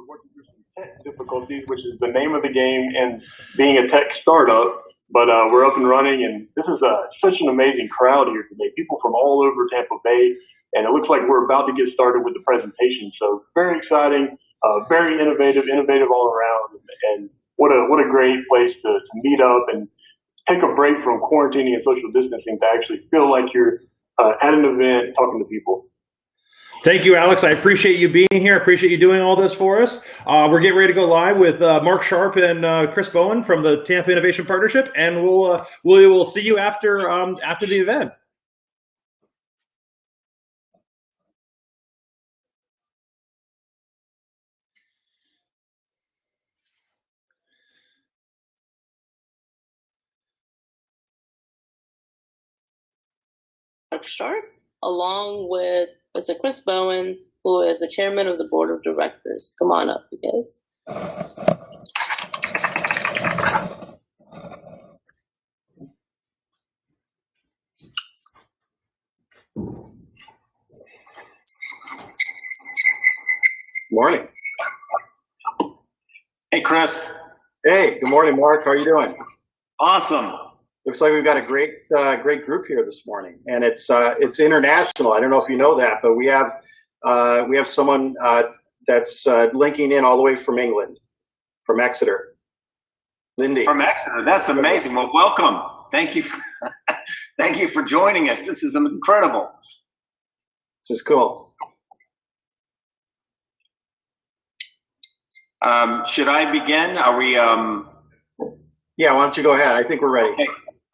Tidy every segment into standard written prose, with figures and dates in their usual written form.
we're working through some tech difficulties, which is the name of the game and being a tech startup. But we're up and running, and this is such an amazing crowd here today. People from all over Tampa Bay, and it looks like we're about to get started with the presentation. So very exciting, very innovative all around, and what a great place to meet up and take a break from quarantining and social distancing to actually feel like you're at an event talking to people. Thank you, Alex. I appreciate you being here. I appreciate you doing all this for us. We're getting ready to go live with Mark Sharp and Chris Bowen from the Tampa Innovation Partnership, and we'll see you after the event. Mark Sharp, along with Mr. Chris Bowen, who is the chairman of the board of directors. Come on up, you guys. Morning. Hey, Chris. Hey, good morning, Mark. How are you doing? Awesome. Looks like we've got a great group here this morning, and it's international. I don't know if you know that, but we have someone that's linking in all the way from England, from Exeter. Lindy. From Exeter. That's amazing. Well, welcome. Thank you. Thank you for joining us. This is incredible. This is cool. Should I begin? Are we? Yeah. Why don't you go ahead? I think we're ready. Okay.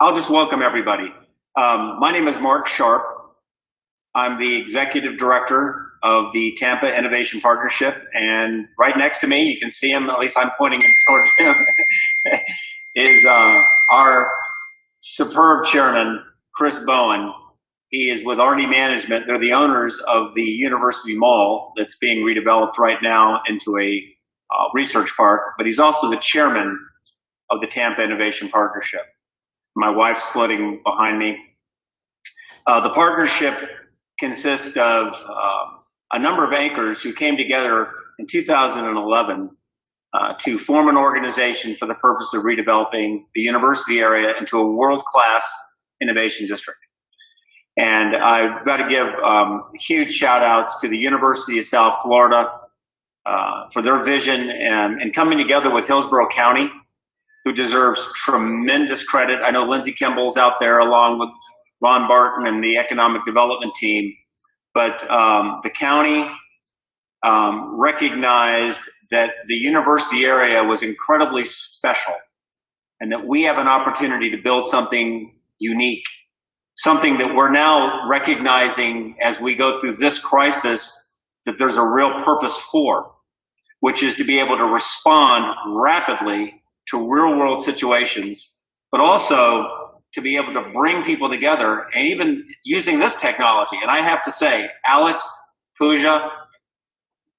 I'll just welcome everybody. My name is Mark Sharp. I'm the executive director of the Tampa Innovation Partnership, and right next to me, you can see him, at least I'm pointing towards him, is our superb chairman, Chris Bowen. He is with Arnie Management. They're the owners of the University Mall that's being redeveloped right now into a research park, but he's also the chairman of the Tampa Innovation Partnership. My wife's floating behind me. The partnership consists of a number of anchors who came together in 2011 to form an organization for the purpose of redeveloping the university area into a world-class innovation district. And I've got to give huge shout outs to the University of South Florida for their vision and coming together with Hillsborough County, who deserves tremendous credit. I know Lindsay Kimball's out there along with Ron Barton and the economic development team, but the county recognized that the university area was incredibly special and that we have an opportunity to build something unique, something that we're now recognizing as we go through this crisis that there's a real purpose for, which is to be able to respond rapidly to real world situations, but also to be able to bring people together and even using this technology. And I have to say, Alex, Pooja,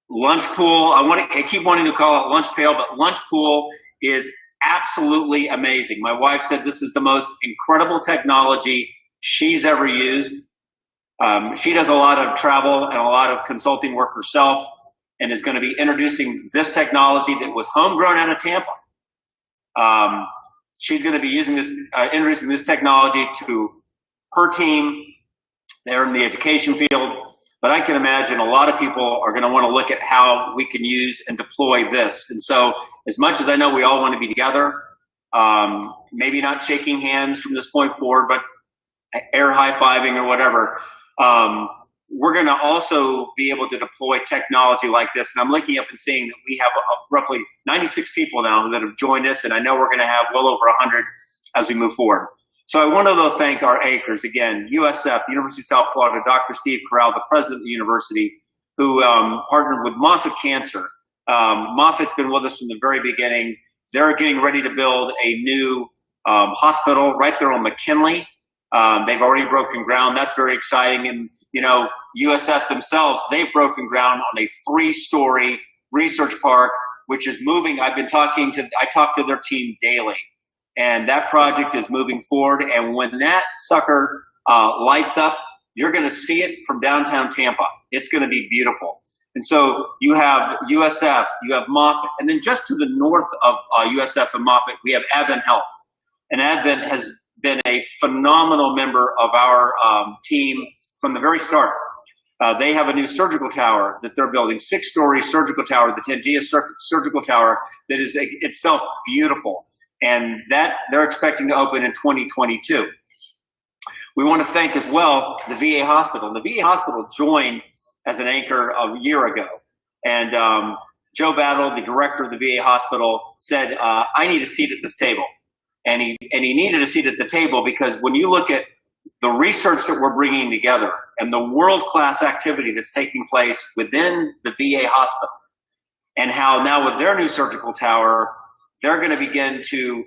Lunch Pool, I keep wanting to call it Lunch Pail, but Lunch Pool is absolutely amazing. My wife said this is the most incredible technology she's ever used. She does a lot of travel and a lot of consulting work herself and is going to be introducing this technology that was homegrown out of Tampa. She's going to be using this, introducing this technology to her team. They're in the education field, but I can imagine a lot of people are going to want to look at how we can use and deploy this. And so as much as I know we all want to be together, maybe not shaking hands from this point forward, but air high-fiving or whatever, we're going to also be able to deploy technology like this. And I'm looking up and seeing that we have roughly 96 people now that have joined us, and I know we're going to have well over 100 as we move forward. So I want to thank our anchors again, USF, the University of South Florida, Dr. Steve Corral, the president of the university, who partnered with Moffitt Cancer. Moffitt's been with us from the very beginning. They're getting ready to build a new hospital right there on McKinley. They've already broken ground. That's very exciting. And you know, USF themselves, they've broken ground on a 3-story research park, which is moving. I talk to their team daily, and that project is moving forward. And when that sucker lights up, you're going to see it from downtown Tampa. It's going to be beautiful. And so you have USF, you have Moffitt, and then just to the north of USF and Moffitt, we have Advent Health. And Advent has been a phenomenal member of our team from the very start. They have a new surgical tower that they're building, 6-story surgical tower, the Tangea surgical tower, that is itself beautiful. And that they're expecting to open in 2022. We want to thank as well the VA hospital. The VA hospital joined as an anchor a year ago. And Joe Battle, the director of the VA hospital, said, I need a seat at this table. And he needed a seat at the table because when you look at the research that we're bringing together and the world-class activity that's taking place within the VA hospital, and how now with their new surgical tower, they're going to begin to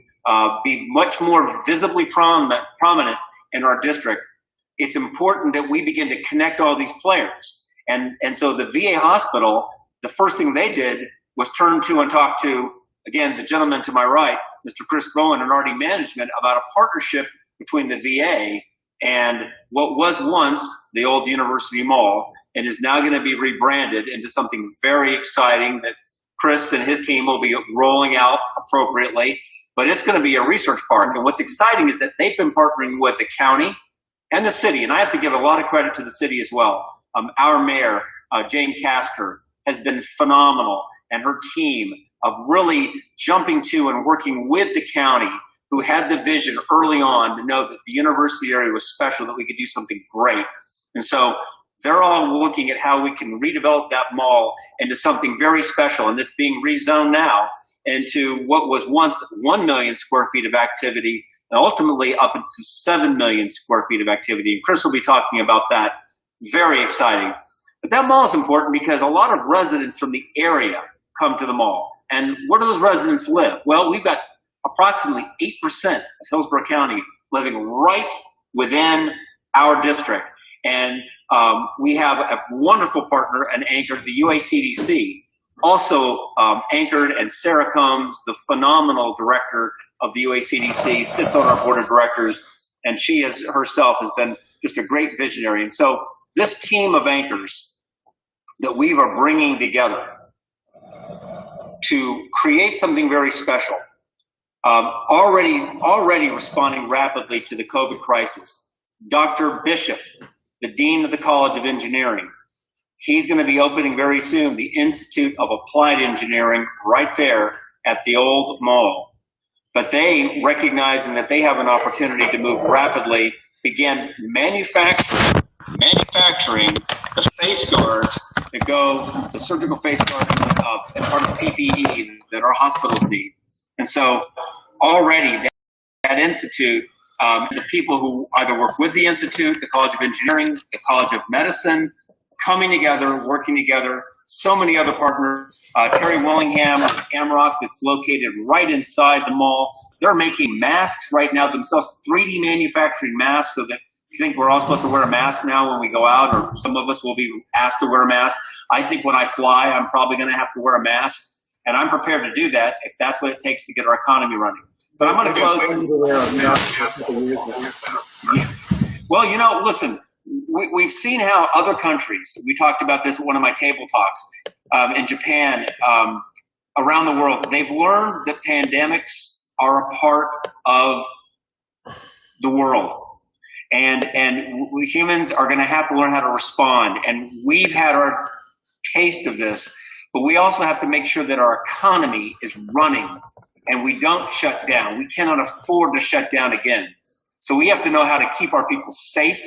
be much more visibly prominent in our district, it's important that we begin to connect all these players. And so the VA hospital, the first thing they did was turn to and talk to, again, the gentleman to my right, Mr. Chris Bowen and RD Management, about a partnership between the VA and what was once the old University Mall and is now going to be rebranded into something very exciting that Chris and his team will be rolling out appropriately. But it's going to be a research park. And what's exciting is that they've been partnering with the county and the city. And I have to give a lot of credit to the city as well. Our mayor, Jane Castor, has been phenomenal, and her team of really jumping to and working with the county, who had the vision early on to know that the university area was special, that we could do something great. And so they're all looking at how we can redevelop that mall into something very special, and it's being rezoned now into what was once 1 million square feet of activity, and ultimately up into 7 million square feet of activity. And Chris will be talking about that. Very exciting. But that mall is important because a lot of residents from the area come to the mall. And where do those residents live? Well, we've got approximately 8% of Hillsborough County living right within our district. And we have a wonderful partner and anchor, the UACDC, also anchored, and Sarah Combs, the phenomenal director of the UACDC, sits on our board of directors, and she herself has been just a great visionary. And so this team of anchors that we are bringing together to create something very special, already responding rapidly to the COVID crisis. Dr. Bishop, the Dean of the College of Engineering, he's going to be opening very soon the Institute of Applied Engineering right there at the old mall. But they, recognizing that they have an opportunity to move rapidly, began manufacturing the face guards that go, the surgical face guards and part of PPE that our hospitals need. And so already that institute, the people who either work with the institute, the College of Engineering, the College of Medicine, coming together, working together, so many other partners. Terry Willingham, Amrock, that's located right inside the mall. They're making masks right now themselves, 3D manufacturing masks, so that you think we're all supposed to wear a mask now when we go out, or some of us will be asked to wear a mask. I think when I fly, I'm probably going to have to wear a mask, and I'm prepared to do that if that's what it takes to get our economy running. But I'm going to close. Well, you know, listen, we've seen how other countries, we talked about this at one of my table talks, in Japan, around the world, they've learned that pandemics are a part of the world. And we humans are going to have to learn how to respond. And we've had our taste of this, but we also have to make sure that our economy is running and we don't shut down. We cannot afford to shut down again. So we have to know how to keep our people safe,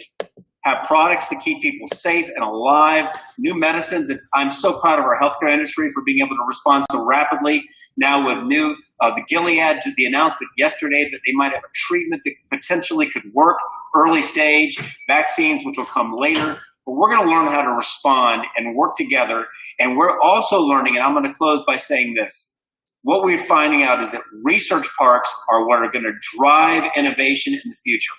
have products to keep people safe and alive, new medicines. I'm so proud of our healthcare industry for being able to respond so rapidly. Now with the Gilead, the announcement yesterday that they might have a treatment that potentially could work, early stage, vaccines, which will come later. But we're going to learn how to respond and work together. And we're also learning, and I'm going to close by saying this, what we're finding out is that research parks are what are going to drive innovation in the future.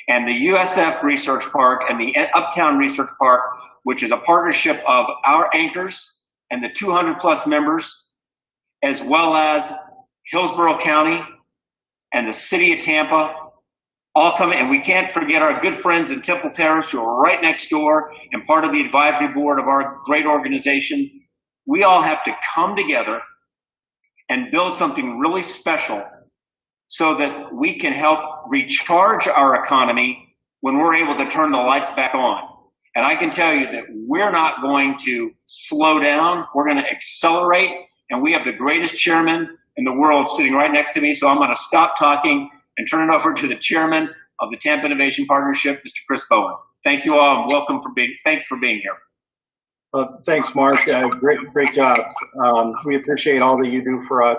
And the USF Research Park and the Uptown Research Park, which is a partnership of our anchors and the 200 plus members, as well as Hillsborough County and the city of Tampa, all coming, and we can't forget our good friends in Temple Terrace who are right next door and part of the advisory board of our great organization. We all have to come together and build something really special so that we can help recharge our economy when we're able to turn the lights back on. And I can tell you that we're not going to slow down. We're going to accelerate, and we have the greatest chairman in the world sitting right next to me, so I'm going to stop talking and turn it over to the chairman of the Tampa Innovation Partnership, Mr. Chris Bowen. Thank you all, and thanks for being here. Thanks, Mark. Great job. We appreciate all that you do for us,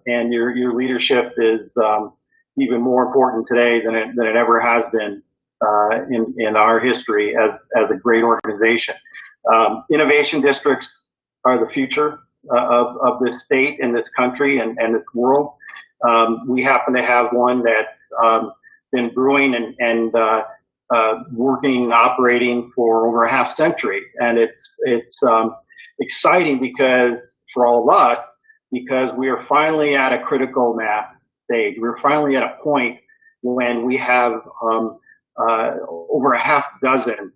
and your leadership is even more important today than it ever has been in our history as a great organization. Innovation districts are the future of this state and this country and this world. We happen to have one that's been brewing and working, operating for over a half century, and it's exciting because for all of us, because we are finally at a critical mass stage. We're finally at a point when we have over a half dozen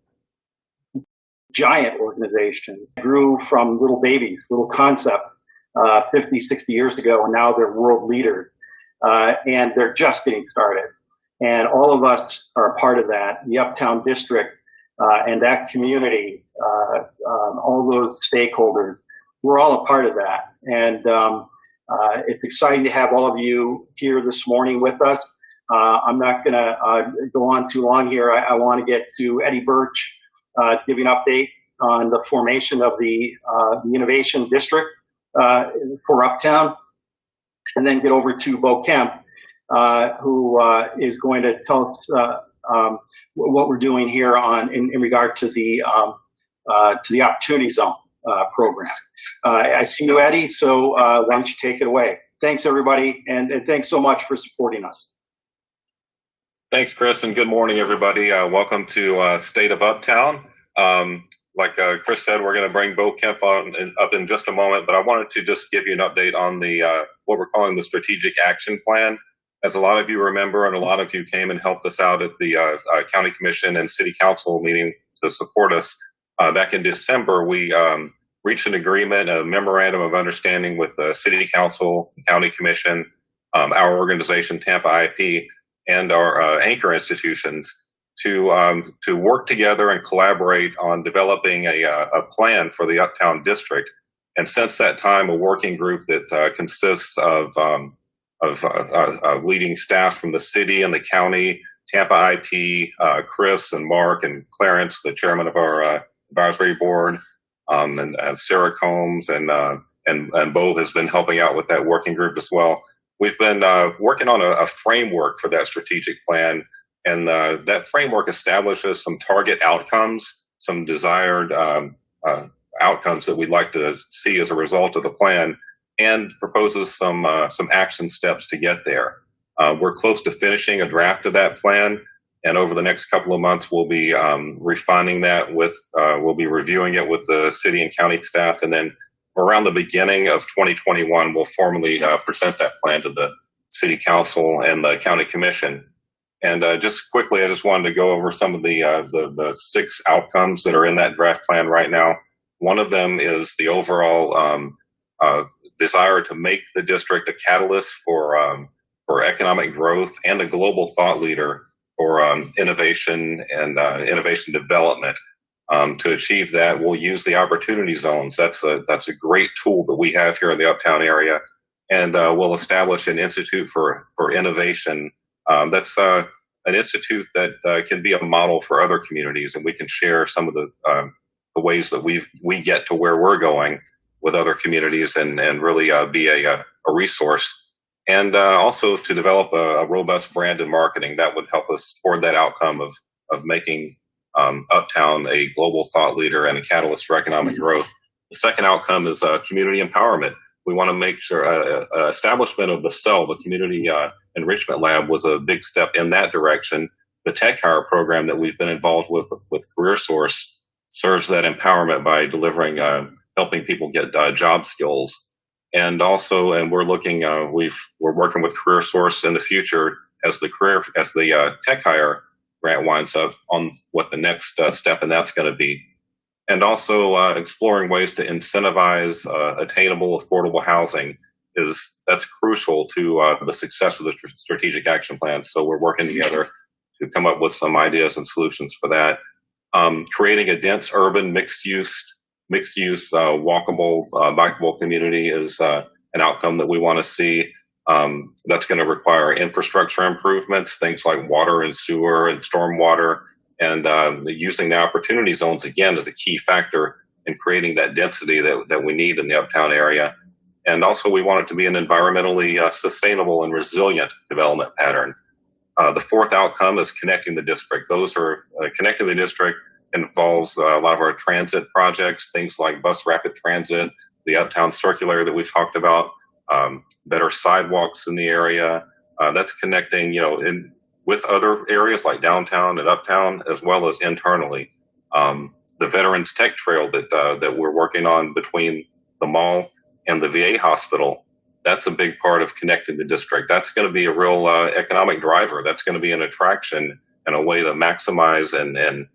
giant organizations grew from little babies, little concepts 50, 60 years ago, and now they're world leaders, and they're just getting started. And all of us are a part of that. The Uptown district and that community, all those stakeholders, we're all a part of that. And it's exciting to have all of you here this morning with us. I'm not going to go on too long here. I want to get to Eddie Birch, give you an update on the formation of the Innovation District for Uptown, and then get over to Bo Kemp, who is going to tell us what we're doing here in regard to the Opportunity Zone program. I see you, Eddie, so why don't you take it away? Thanks, everybody, and thanks so much for supporting us. Thanks, Chris, and good morning, everybody. Welcome to State of Uptown. Like Chris said, we're going to bring Bo Kemp up in just a moment, but I wanted to just give you an update on the what we're calling the Strategic Action Plan. As a lot of you remember, and a lot of you came and helped us out at the County Commission and City Council meeting to support us, back in December, we reached an agreement, a memorandum of understanding with the City Council, County Commission, our organization, Tampa IP, and our anchor institutions to work together and collaborate on developing a plan for the Uptown District. And since that time, a working group that consists of leading staff from the city and the county, Tampa IP, Chris and Mark and Clarence, the chairman of our advisory board, and Sarah Combs and Bo has been helping out with that working group as well. We've been working on a framework for that strategic plan, and that framework establishes some target outcomes, some desired outcomes that we'd like to see as a result of the plan, and proposes some action steps to get there. We're close to finishing a draft of that plan, and over the next couple of months, we'll be refining that we'll be reviewing it with the city and county staff, and then around the beginning of 2021, we'll formally present that plan to the City Council and the County Commission. And just quickly, I just wanted to go over some of the 6 outcomes that are in that draft plan right now. One of them is the overall desire to make the district a catalyst for economic growth and a global thought leader for innovation and innovation development. To achieve that, we'll use the opportunity zones. That's a great tool that we have here in the Uptown area, and we'll establish an institute for innovation. That's an institute that can be a model for other communities, and we can share some of the ways that we get to where we're going with other communities, and really be a resource. And also to develop a robust brand and marketing that would help us toward that outcome of making Uptown a global thought leader and a catalyst for economic growth. The second outcome is community empowerment. We want to make sure establishment of the CEL, the Community Enrichment Lab, was a big step in that direction. The Tech Hire program that we've been involved with CareerSource serves that empowerment by delivering, helping people get job skills. And also, we're looking, we're working with CareerSource in the future as the tech hire grant winds up on what the next step in that's going to be. And also exploring ways to incentivize attainable, affordable housing that's crucial to the success of the strategic action plan. So we're working together to come up with some ideas and solutions for that. Creating a dense urban mixed use walkable, bikeable community is an outcome that we want to see. That's going to require infrastructure improvements, things like water and sewer and stormwater, and using the opportunity zones again as a key factor in creating that density that we need in the Uptown area. And also we want it to be an environmentally sustainable and resilient development pattern. The fourth outcome is connecting the district. Those are connecting the district involves a lot of our transit projects, things like bus rapid transit, the Uptown circular that we've talked about, better sidewalks in the area. That's connecting, with other areas like downtown and uptown, as well as internally. The Veterans Tech Trail that we're working on between the mall and the VA hospital, that's a big part of connecting the district. That's going to be a real economic driver. That's going to be an attraction and a way to maximize and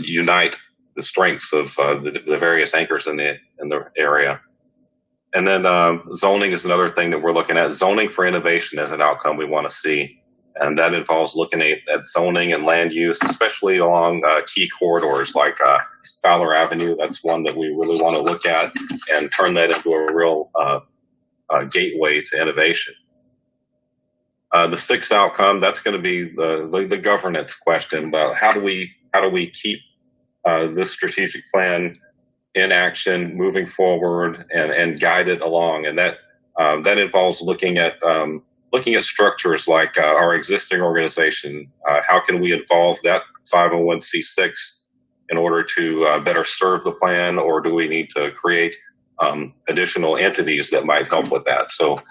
unite the strengths of the various anchors in the area. And then zoning is another thing that we're looking at. Zoning for innovation is an outcome we want to see. And that involves looking at zoning and land use, especially along key corridors like Fowler Avenue. That's one that we really want to look at and turn that into a real gateway to innovation. The sixth outcome, that's going to be the governance question about how do we keep this strategic plan in action, moving forward, and guide it along. And that involves looking at structures like our existing organization. How can we involve that 501c6 in order to better serve the plan, or do we need to create additional entities that might help with that? So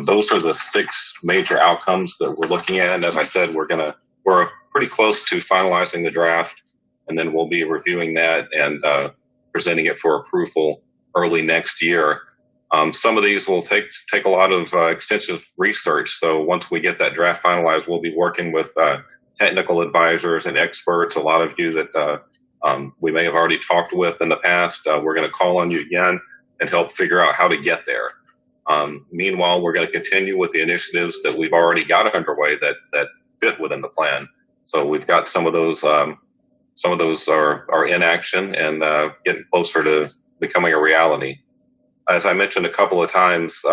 those are the 6 major outcomes that we're looking at. And as I said, we're pretty close to finalizing the draft, and then we'll be reviewing that and presenting it for approval early next year. Some of these will take a lot of extensive research. So once we get that draft finalized, we'll be working with technical advisors and experts. A lot of you that we may have already talked with in the past, we're going to call on you again and help figure out how to get there. Meanwhile, we're going to continue with the initiatives that we've already got underway that fit within the plan. So we've got some of those are in action and getting closer to becoming a reality. As I mentioned a couple of times,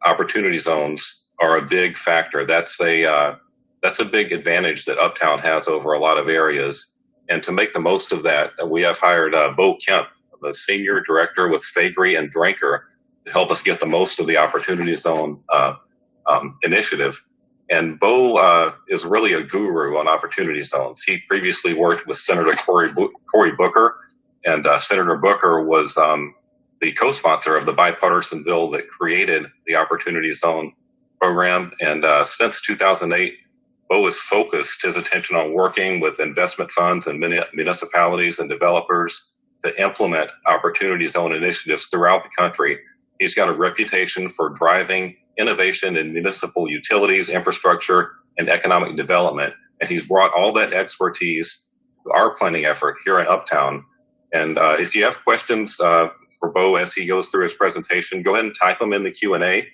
opportunity zones are a big factor. That's a big advantage that Uptown has over a lot of areas. And to make the most of that, we have hired Bo Kemp, the senior director with Faegre Drinker, to help us get the most of the opportunity zone initiative. And Bo is really a guru on opportunity zones. He previously worked with Senator Cory Booker, and Senator Booker was the co-sponsor of the bipartisan bill that created the Opportunity Zone program. And since 2008, Bo has focused his attention on working with investment funds and municipalities and developers to implement Opportunity Zone initiatives throughout the country. He's got a reputation for driving innovation in municipal utilities, infrastructure, and economic development. And he's brought all that expertise to our planning effort here in Uptown. And if you have questions for Bo as he goes through his presentation, go ahead and type them in the Q&A.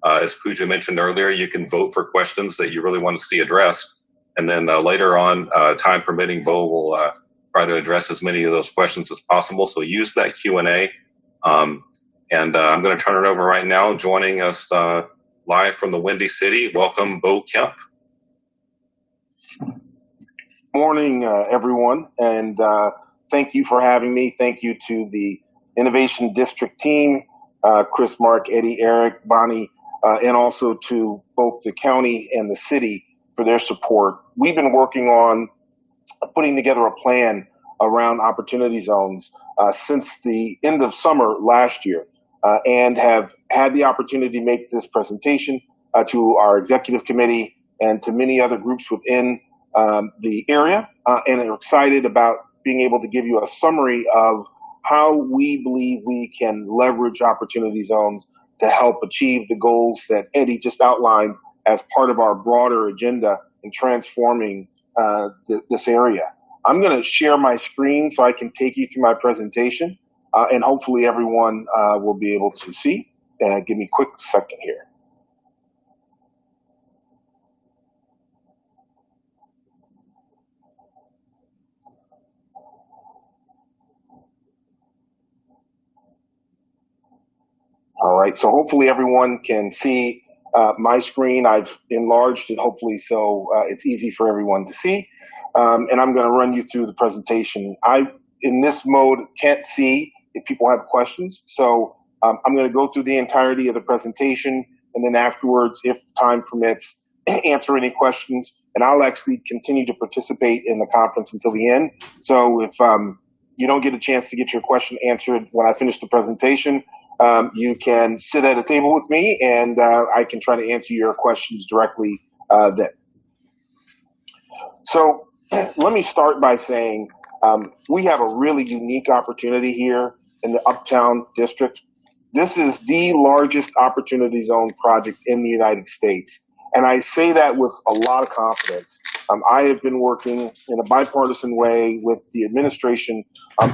As Pooja mentioned earlier, you can vote for questions that you really want to see addressed. And then later on, time permitting, Bo will try to address as many of those questions as possible. So use that Q&A. And I'm going to turn it over right now. Joining us live from the Windy City, welcome Bo Kemp. Morning, everyone, and thank you for having me. Thank you to the Innovation District team, Chris, Mark, Eddie, Eric, Bonnie, and also to both the county and the city for their support. We've been working on putting together a plan around opportunity zones since the end of summer last year, and have had the opportunity to make this presentation to our executive committee and to many other groups within the area, and are excited about being able to give you a summary of how we believe we can leverage opportunity zones to help achieve the goals that Eddie just outlined as part of our broader agenda in transforming this area. I'm going to share my screen so I can take you through my presentation, and hopefully everyone will be able to see. Give me a quick second here. All right, so hopefully everyone can see my screen. I've enlarged it, hopefully, so it's easy for everyone to see. And I'm going to run you through the presentation. In this mode, can't see if people have questions. So I'm going to go through the entirety of the presentation, and then afterwards, if time permits, answer any questions. And I'll actually continue to participate in the conference until the end. So if you don't get a chance to get your question answered when I finish the presentation, you can sit at a table with me, and I can try to answer your questions directly then. So let me start by saying we have a really unique opportunity here in the Uptown district. This is the largest opportunity zone project in the United States. And I say that with a lot of confidence. I have been working in a bipartisan way with the administration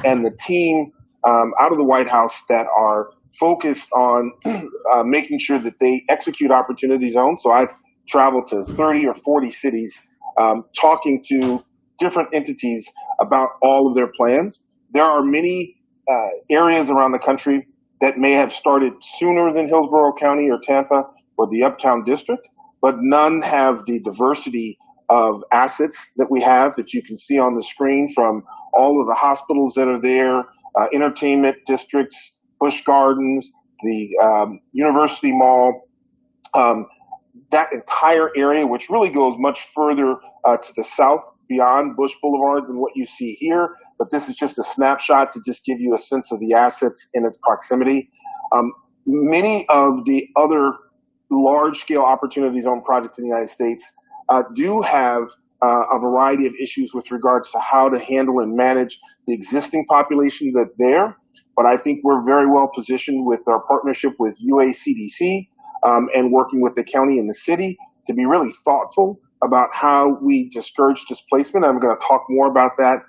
and the team out of the White House that are focused on making sure that they execute opportunity zones. So I've traveled to 30 or 40 cities talking to different entities about all of their plans. There are many areas around the country that may have started sooner than Hillsborough County or Tampa or the Uptown district, but none have the diversity of assets that we have that you can see on the screen, from all of the hospitals that are there, entertainment districts, Busch Gardens, the University Mall, that entire area, which really goes much further to the south beyond Bush Boulevard than what you see here. But this is just a snapshot to just give you a sense of the assets in its proximity. Many of the other large-scale opportunity zone projects in the United States do have a variety of issues with regards to how to handle and manage the existing population that's there. But I think we're very well positioned with our partnership with UACDC and working with the county and the city to be really thoughtful about how we discourage displacement. I'm going to talk more about that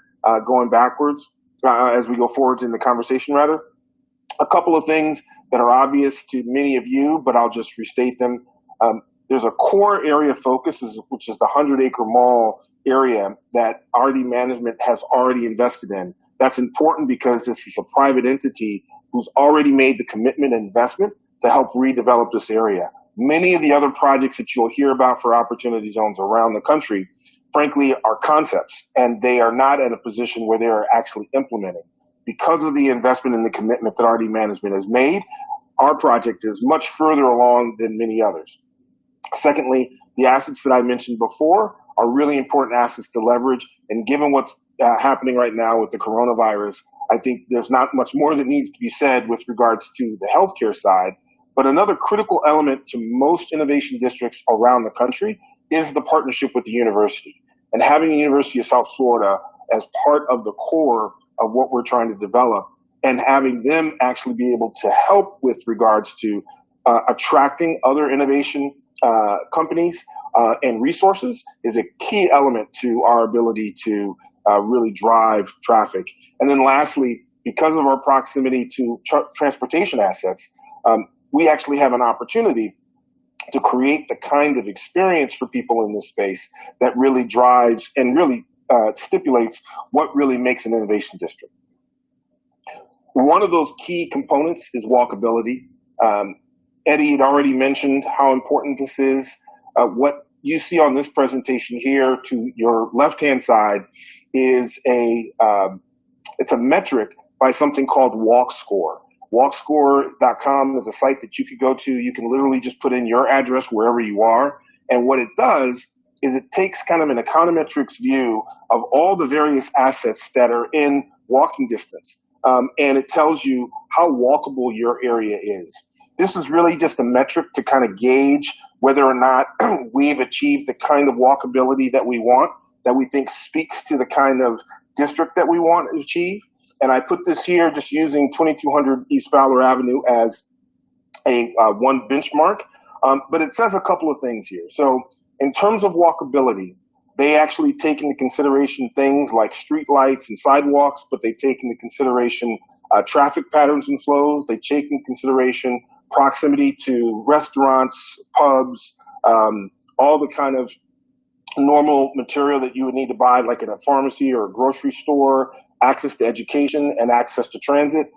going backwards as we go forwards in the conversation, rather. A couple of things that are obvious to many of you, but I'll just restate them. There's a core area of focus, which is the 100-acre mall area that RD Management has already invested in. That's important because this is a private entity who's already made the commitment and investment to help redevelop this area. Many of the other projects that you'll hear about for opportunity zones around the country, frankly, are concepts, and they are not at a position where they are actually implementing. Because of the investment and the commitment that RD Management has made, our project is much further along than many others. Secondly, the assets that I mentioned before are really important assets to leverage, and given what's happening right now with the coronavirus, I think there's not much more that needs to be said with regards to the healthcare side. But another critical element to most innovation districts around the country is the partnership with the university. And having the University of South Florida as part of the core of what we're trying to develop, and having them actually be able to help with regards to attracting other innovation companies and resources is a key element to our ability to really drive traffic. And then lastly, because of our proximity to transportation assets, we actually have an opportunity to create the kind of experience for people in this space that really drives and really stipulates what really makes an innovation district. One of those key components is walkability. Eddie had already mentioned how important this is. What you see on this presentation here to your left-hand side is it's a metric by something called WalkScore. WalkScore.com is a site that you could go to. You can literally just put in your address wherever you are. And what it does is it takes kind of an econometrics view of all the various assets that are in walking distance. And it tells you how walkable your area is. This is really just a metric to kind of gauge whether or not we've achieved the kind of walkability that we want, that we think speaks to the kind of district that we want to achieve. And I put this here just using 2200 East Fowler Avenue as one benchmark, but it says a couple of things here. So in terms of walkability, they actually take into consideration things like street lights and sidewalks, but they take into consideration traffic patterns and flows. They take into consideration proximity to restaurants, pubs, all the kind of normal material that you would need to buy, like at a pharmacy or a grocery store, access to education and access to transit.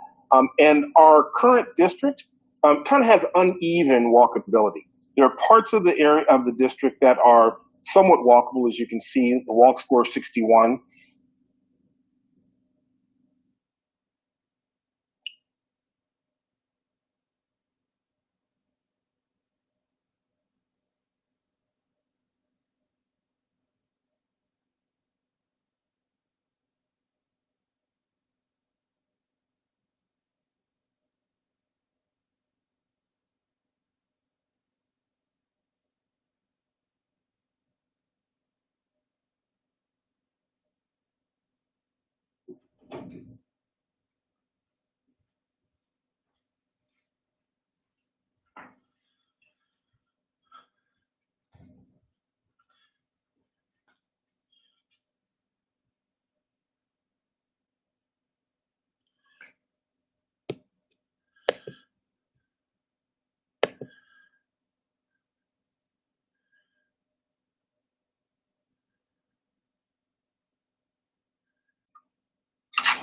And our current district kind of has uneven walkability. There are parts of the area of the district that are somewhat walkable, as you can see, the walk score 61.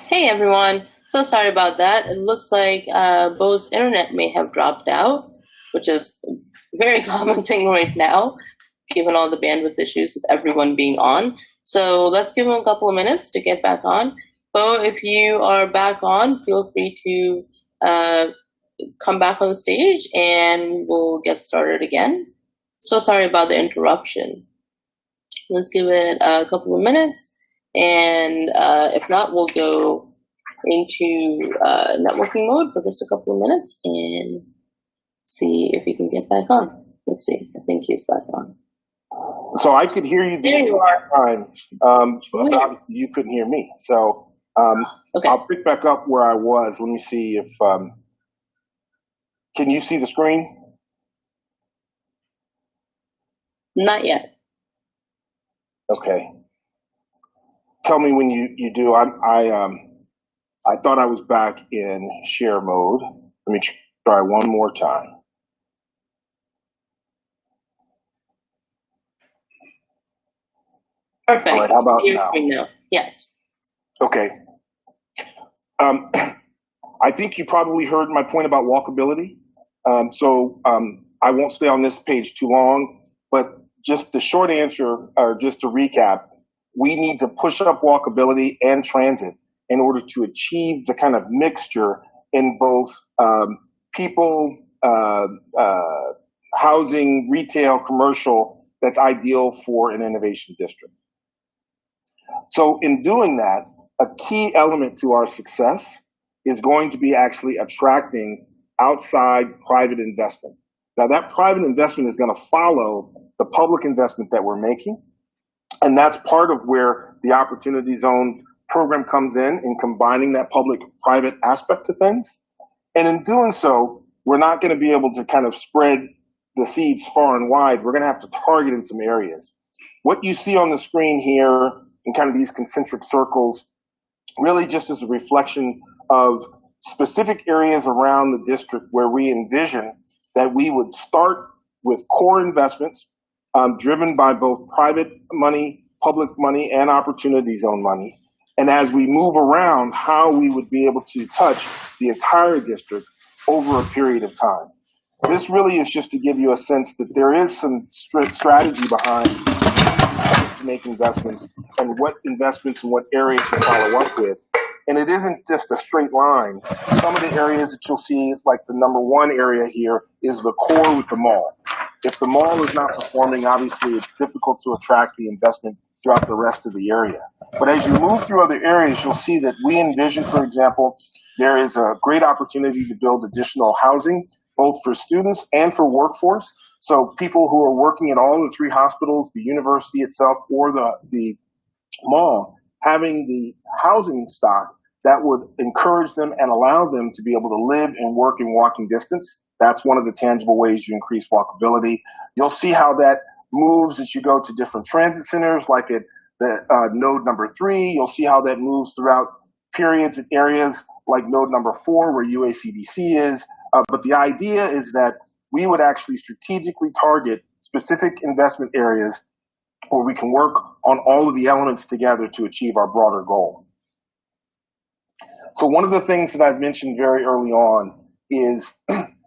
Hey everyone, so sorry about that. It looks like Bo's internet may have dropped out, which is a very common thing right now, given all the bandwidth issues with everyone being on. So let's give him a couple of minutes to get back on. Bo, if you are back on, feel free to come back on the stage and we'll get started again. So sorry about the interruption. Let's give it a couple of minutes. And if not, we'll go into networking mode for just a couple of minutes and see if we can get back on. Let's see. I think he's back on. So I could hear you There you are. but you couldn't hear me. So Okay. I'll pick back up where I was. Let me see if can you see the screen? Not yet. Okay. Tell me when you do. I thought I was back in share mode. Let me try one more time. Perfect. All right, how about You're now? free now. Yes. Okay. I think you probably heard my point about walkability. I won't stay on this page too long, but just the short answer, or just to recap, we need to push up walkability and transit in order to achieve the kind of mixture in both people, housing, retail, commercial that's ideal for an innovation district. So in doing that, a key element to our success is going to be actually attracting outside private investment. Now that private investment is going to follow the public investment that we're making. And that's part of where the Opportunity Zone program comes in combining that public-private aspect to things. And in doing so, we're not going to be able to kind of spread the seeds far and wide. We're going to have to target in some areas. What you see on the screen here in kind of these concentric circles really just is a reflection of specific areas around the district where we envision that we would start with core investments driven by both private money, public money, and Opportunity Zone money. And as we move around, how we would be able to touch the entire district over a period of time. This really is just to give you a sense that there is some strategy behind to make investments and what investments and what areas to follow up with. And it isn't just a straight line. Some of the areas that you'll see, like the number one area here, is the core with the mall. If the mall is not performing, obviously it's difficult to attract the investment throughout the rest of the area. But as you move through other areas, you'll see that we envision, for example, there is a great opportunity to build additional housing, both for students and for workforce. So people who are working at all the three hospitals, the university itself, or the mall, having the housing stock that would encourage them and allow them to be able to live and work in walking distance. That's one of the tangible ways you increase walkability. You'll see how that moves as you go to different transit centers, like at the node number 3. You'll see how that moves throughout periods and areas like node number 4, where UACDC is. But the idea is that we would actually strategically target specific investment areas where we can work on all of the elements together to achieve our broader goal. So one of the things that I've mentioned very early on is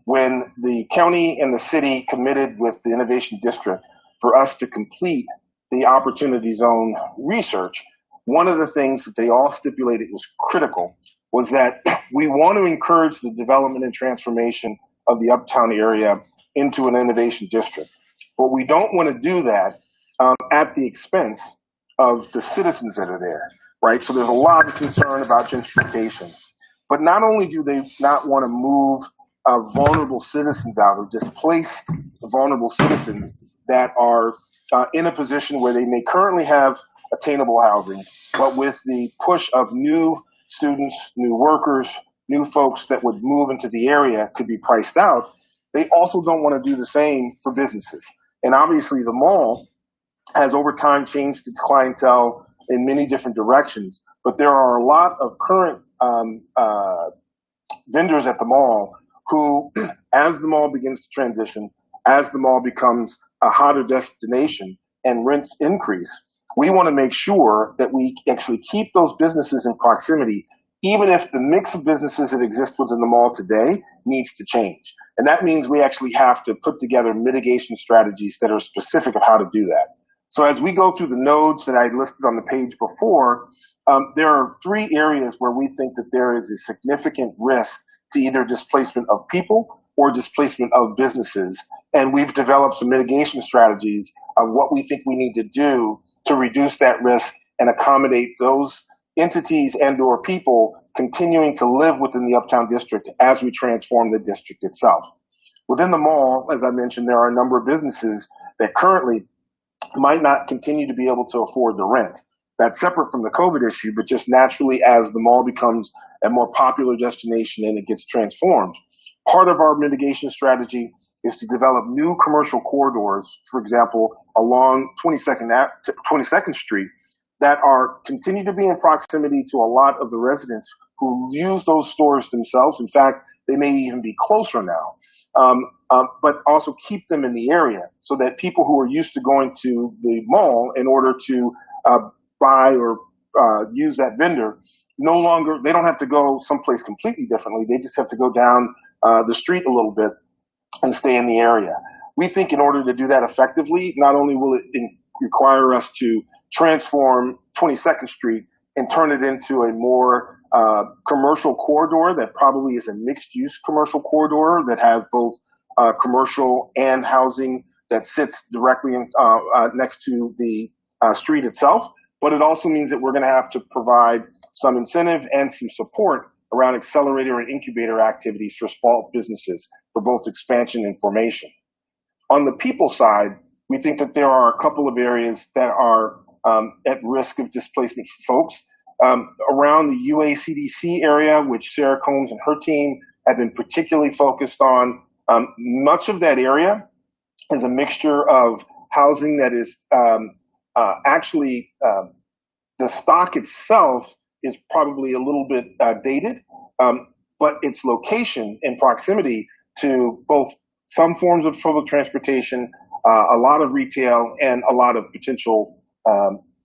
when the county and the city committed with the Innovation District for us to complete the Opportunity Zone research, one of the things that they all stipulated was critical was that we want to encourage the development and transformation of the Uptown area into an innovation district. But we don't want to do that at the expense of the citizens that are there, right? So there's a lot of concern about gentrification. But not only do they not want to move vulnerable citizens out or displace vulnerable citizens that are in a position where they may currently have attainable housing, but with the push of new students, new workers, new folks that would move into the area could be priced out, they also don't want to do the same for businesses. And obviously the mall has over time changed its clientele in many different directions, but there are a lot of current vendors at the mall who, as the mall begins to transition, as the mall becomes a hotter destination and rents increase, we want to make sure that we actually keep those businesses in proximity, even if the mix of businesses that exist within the mall today needs to change. And that means we actually have to put together mitigation strategies that are specific of how to do that. So as we go through the nodes that I listed on the page before, there are 3 areas where we think that there is a significant risk to either displacement of people or displacement of businesses. And we've developed some mitigation strategies of what we think we need to do to reduce that risk and accommodate those entities and or people continuing to live within the Uptown district as we transform the district itself. Within the mall, as I mentioned, there are a number of businesses that currently might not continue to be able to afford the rent. That's separate from the COVID issue, but just naturally as the mall becomes a more popular destination and it gets transformed. Part of our mitigation strategy is to develop new commercial corridors, for example, along 22nd Street, that are continue to be in proximity to a lot of the residents who use those stores themselves. In fact, they may even be closer now, but also keep them in the area so that people who are used to going to the mall in order to buy or use that vendor no longer, they don't have to go someplace completely differently. They just have to go down the street a little bit and stay in the area. We think in order to do that effectively, not only will it require us to transform 22nd Street and turn it into a more commercial corridor that probably is a mixed-use commercial corridor that has both commercial and housing that sits directly next to the street itself. But it also means that we're going to have to provide some incentive and some support around accelerator and incubator activities for small businesses for both expansion and formation. On the people side, we think that there are a couple of areas that are at risk of displacement for folks. Around the UACDC area, which Sarah Combs and her team have been particularly focused on, much of that area is a mixture of housing that is actually the stock itself is probably a little bit dated, but its location and proximity to both some forms of public transportation, a lot of retail, and a lot of potential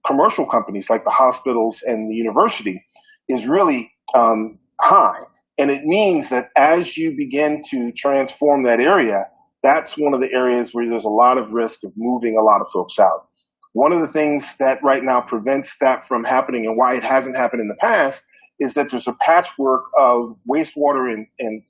commercial companies like the hospitals and the university is really high. And it means that as you begin to transform that area, that's one of the areas where there's a lot of risk of moving a lot of folks out. One of the things that right now prevents that from happening and why it hasn't happened in the past is that there's a patchwork of wastewater and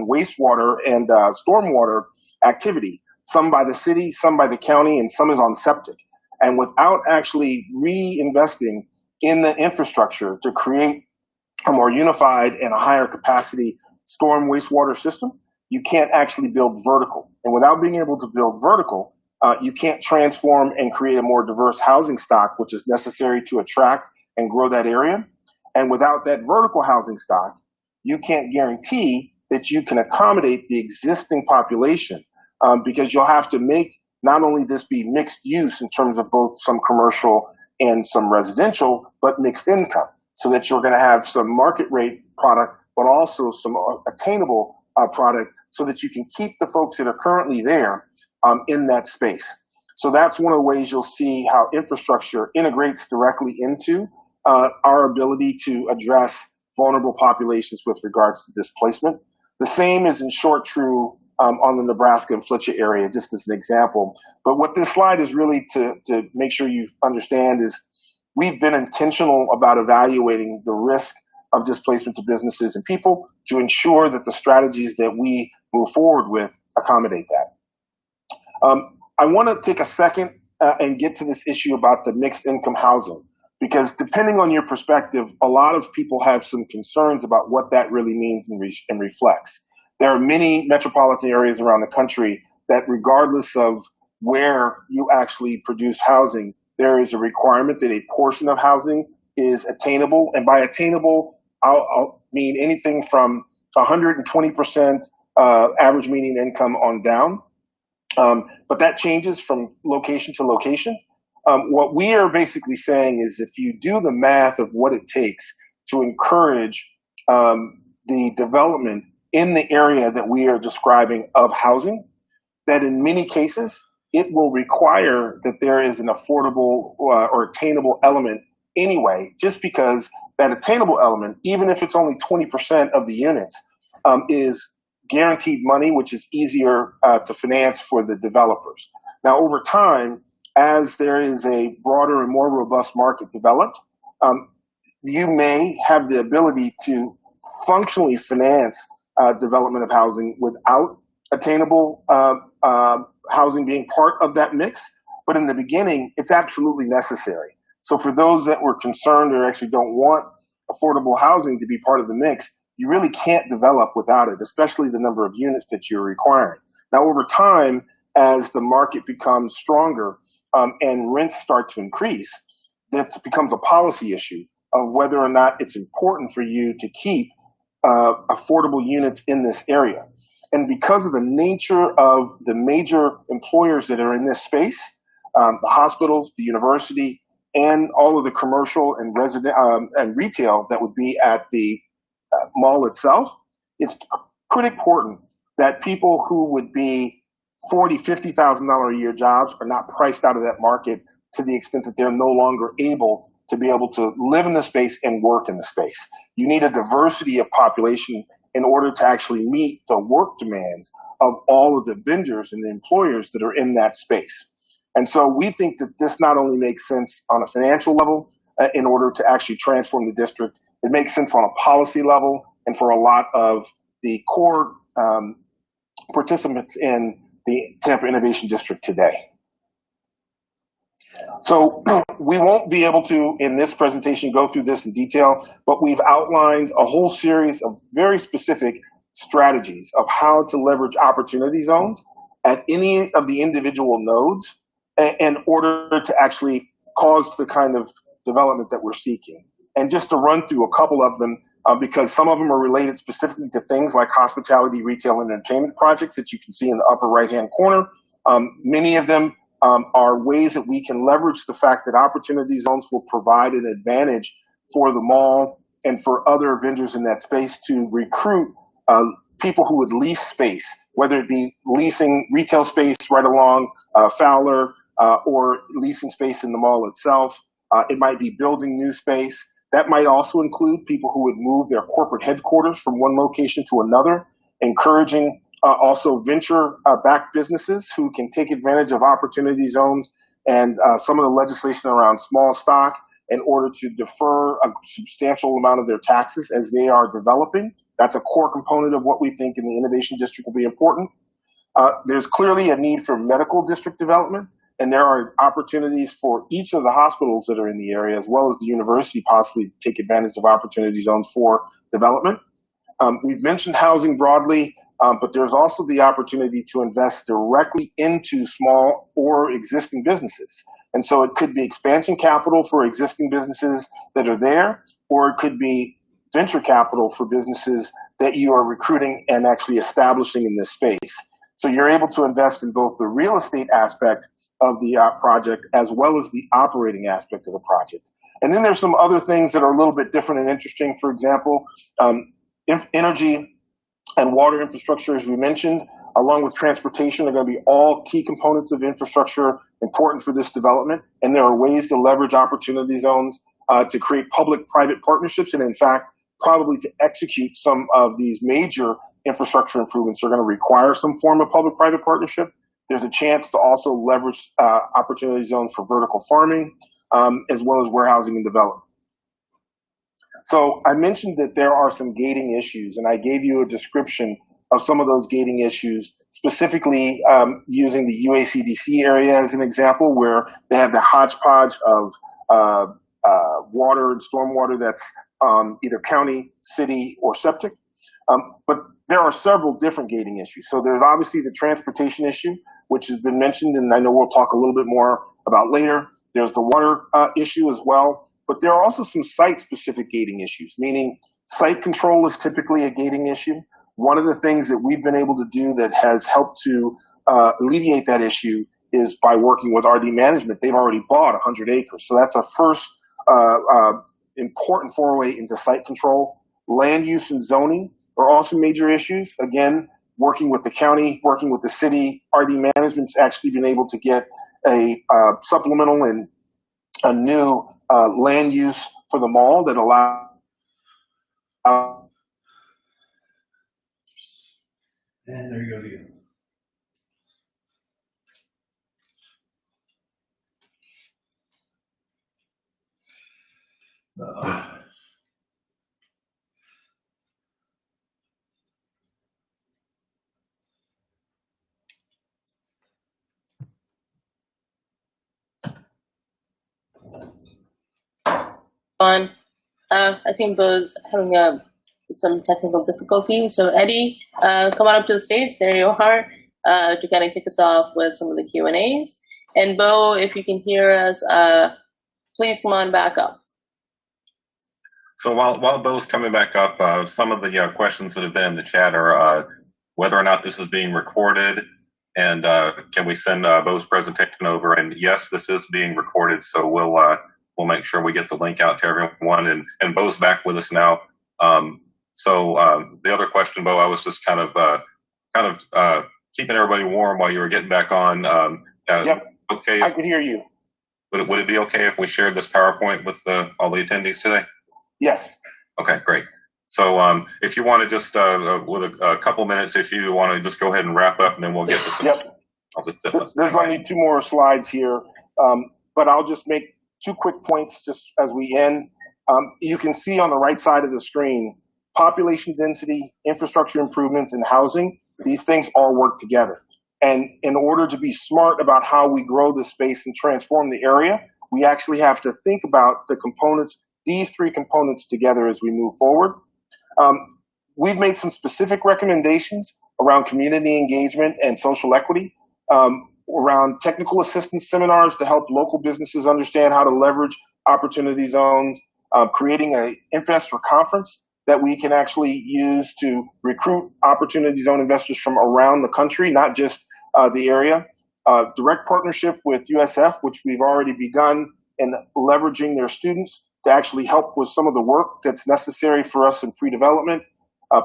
wastewater and stormwater activity, some by the city, some by the county, and some is on septic. And without actually reinvesting in the infrastructure to create a more unified and a higher capacity storm wastewater system, you can't actually build vertical. And without being able to build vertical, you can't transform and create a more diverse housing stock, which is necessary to attract and grow that area. And without that vertical housing stock, you can't guarantee that you can accommodate the existing population, because you'll have to make not only this be mixed use in terms of both some commercial and some residential, but mixed income, so that you're going to have some market rate product, but also some attainable product, so that you can keep the folks that are currently there in that space. So that's one of the ways you'll see how infrastructure integrates directly into our ability to address vulnerable populations with regards to displacement. The same is in short true on the Nebraska and Fletcher area, just as an example. But what this slide is really to make sure you understand is we've been intentional about evaluating the risk of displacement to businesses and people to ensure that the strategies that we move forward with accommodate that. I want to take a second and get to this issue about the mixed income housing, because depending on your perspective, a lot of people have some concerns about what that really means and reflects. There are many metropolitan areas around the country that, regardless of where you actually produce housing, there is a requirement that a portion of housing is attainable. And by attainable, I'll mean anything from 120% average median income on down. But that changes from location to location. What we are basically saying is if you do the math of what it takes to encourage the development in the area that we are describing of housing, that in many cases, it will require that there is an affordable or attainable element anyway, just because that attainable element, even if it's only 20% of the units, is guaranteed money, which is easier to finance for the developers. Now, over time, as there is a broader and more robust market developed, you may have the ability to functionally finance development of housing without attainable housing being part of that mix. But in the beginning, it's absolutely necessary. So for those that were concerned or actually don't want affordable housing to be part of the mix, you really can't develop without it, especially the number of units that you're requiring. Now, over time, as the market becomes stronger and rents start to increase, that becomes a policy issue of whether or not it's important for you to keep affordable units in this area. And because of the nature of the major employers that are in this space, the hospitals, the university, and all of the commercial and resident and retail that would be at the mall itself, it's pretty important that people who would be $40,000, $50,000 a year jobs are not priced out of that market to the extent that they're no longer able to be able to live in the space and work in the space. You need a diversity of population in order to actually meet the work demands of all of the vendors and the employers that are in that space. And so we think that this not only makes sense on a financial level in order to actually transform the district, it makes sense on a policy level and for a lot of the core participants in the Tampa Innovation District today. So we won't be able to, in this presentation, go through this in detail, but we've outlined a whole series of very specific strategies of how to leverage opportunity zones at any of the individual nodes in order to actually cause the kind of development that we're seeking. And just to run through a couple of them, because some of them are related specifically to things like hospitality, retail, and entertainment projects that you can see in the upper right-hand corner. Many of them are ways that we can leverage the fact that opportunity zones will provide an advantage for the mall and for other vendors in that space to recruit people who would lease space, whether it be leasing retail space right along Fowler or leasing space in the mall itself. It might be building new space. That might also include people who would move their corporate headquarters from one location to another, encouraging also venture-backed businesses who can take advantage of opportunity zones and some of the legislation around small stock in order to defer a substantial amount of their taxes as they are developing. That's a core component of what we think in the Innovation District will be important. There's clearly a need for medical district development, and there are opportunities for each of the hospitals that are in the area, as well as the university, possibly to take advantage of opportunity zones for development. We've mentioned housing broadly, but there's also the opportunity to invest directly into small or existing businesses. And so it could be expansion capital for existing businesses that are there, or it could be venture capital for businesses that you are recruiting and actually establishing in this space. So you're able to invest in both the real estate aspect of the project as well as the operating aspect of the project. And then there's some other things that are a little bit different and interesting. For example, energy and water infrastructure, as we mentioned, along with transportation, are going to be all key components of infrastructure important for this development. And there are ways to leverage opportunity zones to create public-private partnerships. And in fact, probably to execute some of these major infrastructure improvements are going to require some form of public-private partnership. There's a chance to also leverage opportunity zones for vertical farming, as well as warehousing and development. So I mentioned that there are some gating issues, and I gave you a description of some of those gating issues, specifically using the UACDC area as an example, where they have the hodgepodge of water and stormwater that's either county, city, or septic. But there are several different gating issues. So there's obviously the transportation issue, which has been mentioned, and I know we'll talk a little bit more about later. There's the water issue as well. But there are also some site-specific gating issues, meaning site control is typically a gating issue. One of the things that we've been able to do that has helped to alleviate that issue is by working with RD Management. They've already bought 100 acres. So that's a first important foray into site control. Land use and zoning are also major issues. Again, working with the county, working with the city, RD Management's actually been able to get a supplemental and a new land use for the mall that allows and there you go again. On. I think Bo's having some technical difficulty. So Eddie, come on up to the stage. There you are to kind of kick us off with some of the Q&As. And Bo, if you can hear us, please come on back up. So while Bo's coming back up, some of the questions that have been in the chat are whether or not this is being recorded, and can we send Bo's presentation over? And yes, this is being recorded, so we'll make sure we get the link out to everyone. And Bo's back with us now. So the other question, Bo, I was just kind of keeping everybody warm while you were getting back on. Yep. Okay. I can hear you. Would it be okay if we shared this PowerPoint with all the attendees today? Yes. Okay, great. So if you want to just, with a couple minutes, if you want to just go ahead and wrap up, and then we'll get to some. Yep. There's only 2 more slides here, but I'll just make 2 quick points just as we end. You can see on the right side of the screen, population density, infrastructure improvements, and housing. These things all work together. And in order to be smart about how we grow the space and transform the area, we actually have to think about the components, these 3 components together as we move forward. We've made some specific recommendations around community engagement and social equity, around technical assistance seminars to help local businesses understand how to leverage opportunity zones, creating an investor conference that we can actually use to recruit opportunity zone investors from around the country, not just the area. Direct partnership with USF, which we've already begun, and leveraging their students to actually help with some of the work that's necessary for us in pre-development,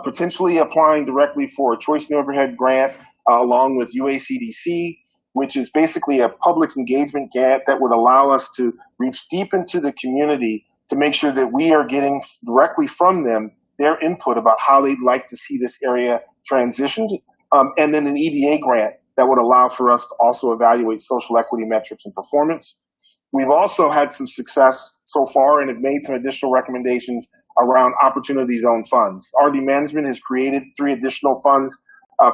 potentially applying directly for a choice neighborhood grant along with UACDC, which is basically a public engagement grant that would allow us to reach deep into the community to make sure that we are getting directly from them their input about how they'd like to see this area transitioned, and then an EDA grant that would allow for us to also evaluate social equity metrics and performance. We've also had some success so far and have made some additional recommendations around opportunity zone funds. RD Management has created 3 additional funds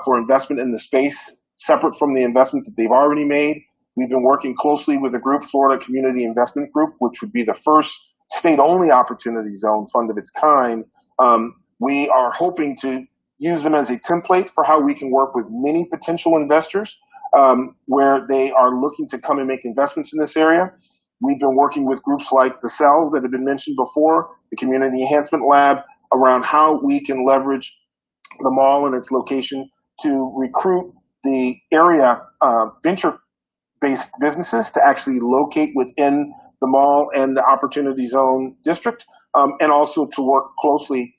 for investment in the space, separate from the investment that they've already made. We've been working closely with a group, Florida Community Investment Group, which would be the first state-only opportunity zone fund of its kind. We are hoping to use them as a template for how we can work with many potential investors where they are looking to come and make investments in this area. We've been working with groups like the CEL that have been mentioned before, the Community Enhancement Lab, around how we can leverage the mall and its location to recruit the area venture-based businesses to actually locate within the mall and the Opportunity Zone district, and also to work closely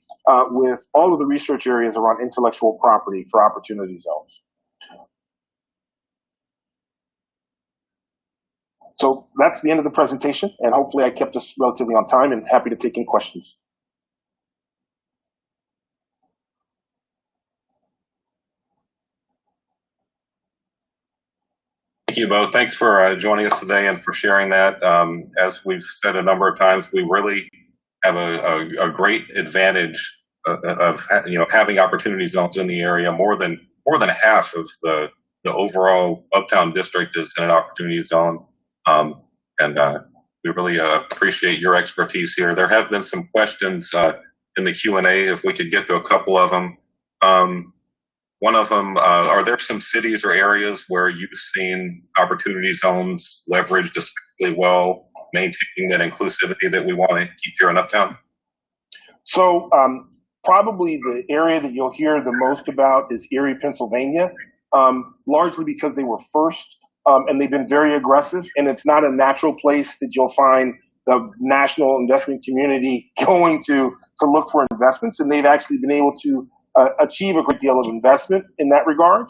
with all of the research areas around intellectual property for Opportunity Zones. So that's the end of the presentation, and hopefully I kept us relatively on time and happy to take any questions. Thank you both. Thanks for joining us today and for sharing that. As we've said a number of times, we really have a great advantage of having Opportunity Zones in the area. More than half of the overall Uptown district is in an Opportunity Zone, and we really appreciate your expertise here. There have been some questions in the Q&A. If we could get to a couple of them. One of them, are there some cities or areas where you've seen Opportunity Zones leveraged especially well, maintaining that inclusivity that we want to keep here in Uptown? So probably the area that you'll hear the most about is Erie, Pennsylvania, largely because they were first, and they've been very aggressive, and it's not a natural place that you'll find the national investment community going to look for investments, and they've actually been able to achieve a great deal of investment in that regard.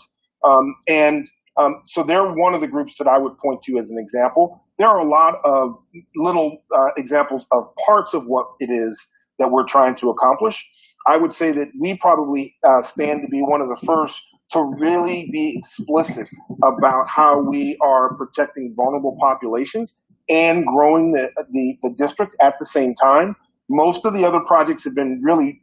So they're one of the groups that I would point to as an example. There are a lot of little examples of parts of what it is that we're trying to accomplish. I would say that we probably stand to be one of the first to really be explicit about how we are protecting vulnerable populations and growing the district at the same time. Most of the other projects have been really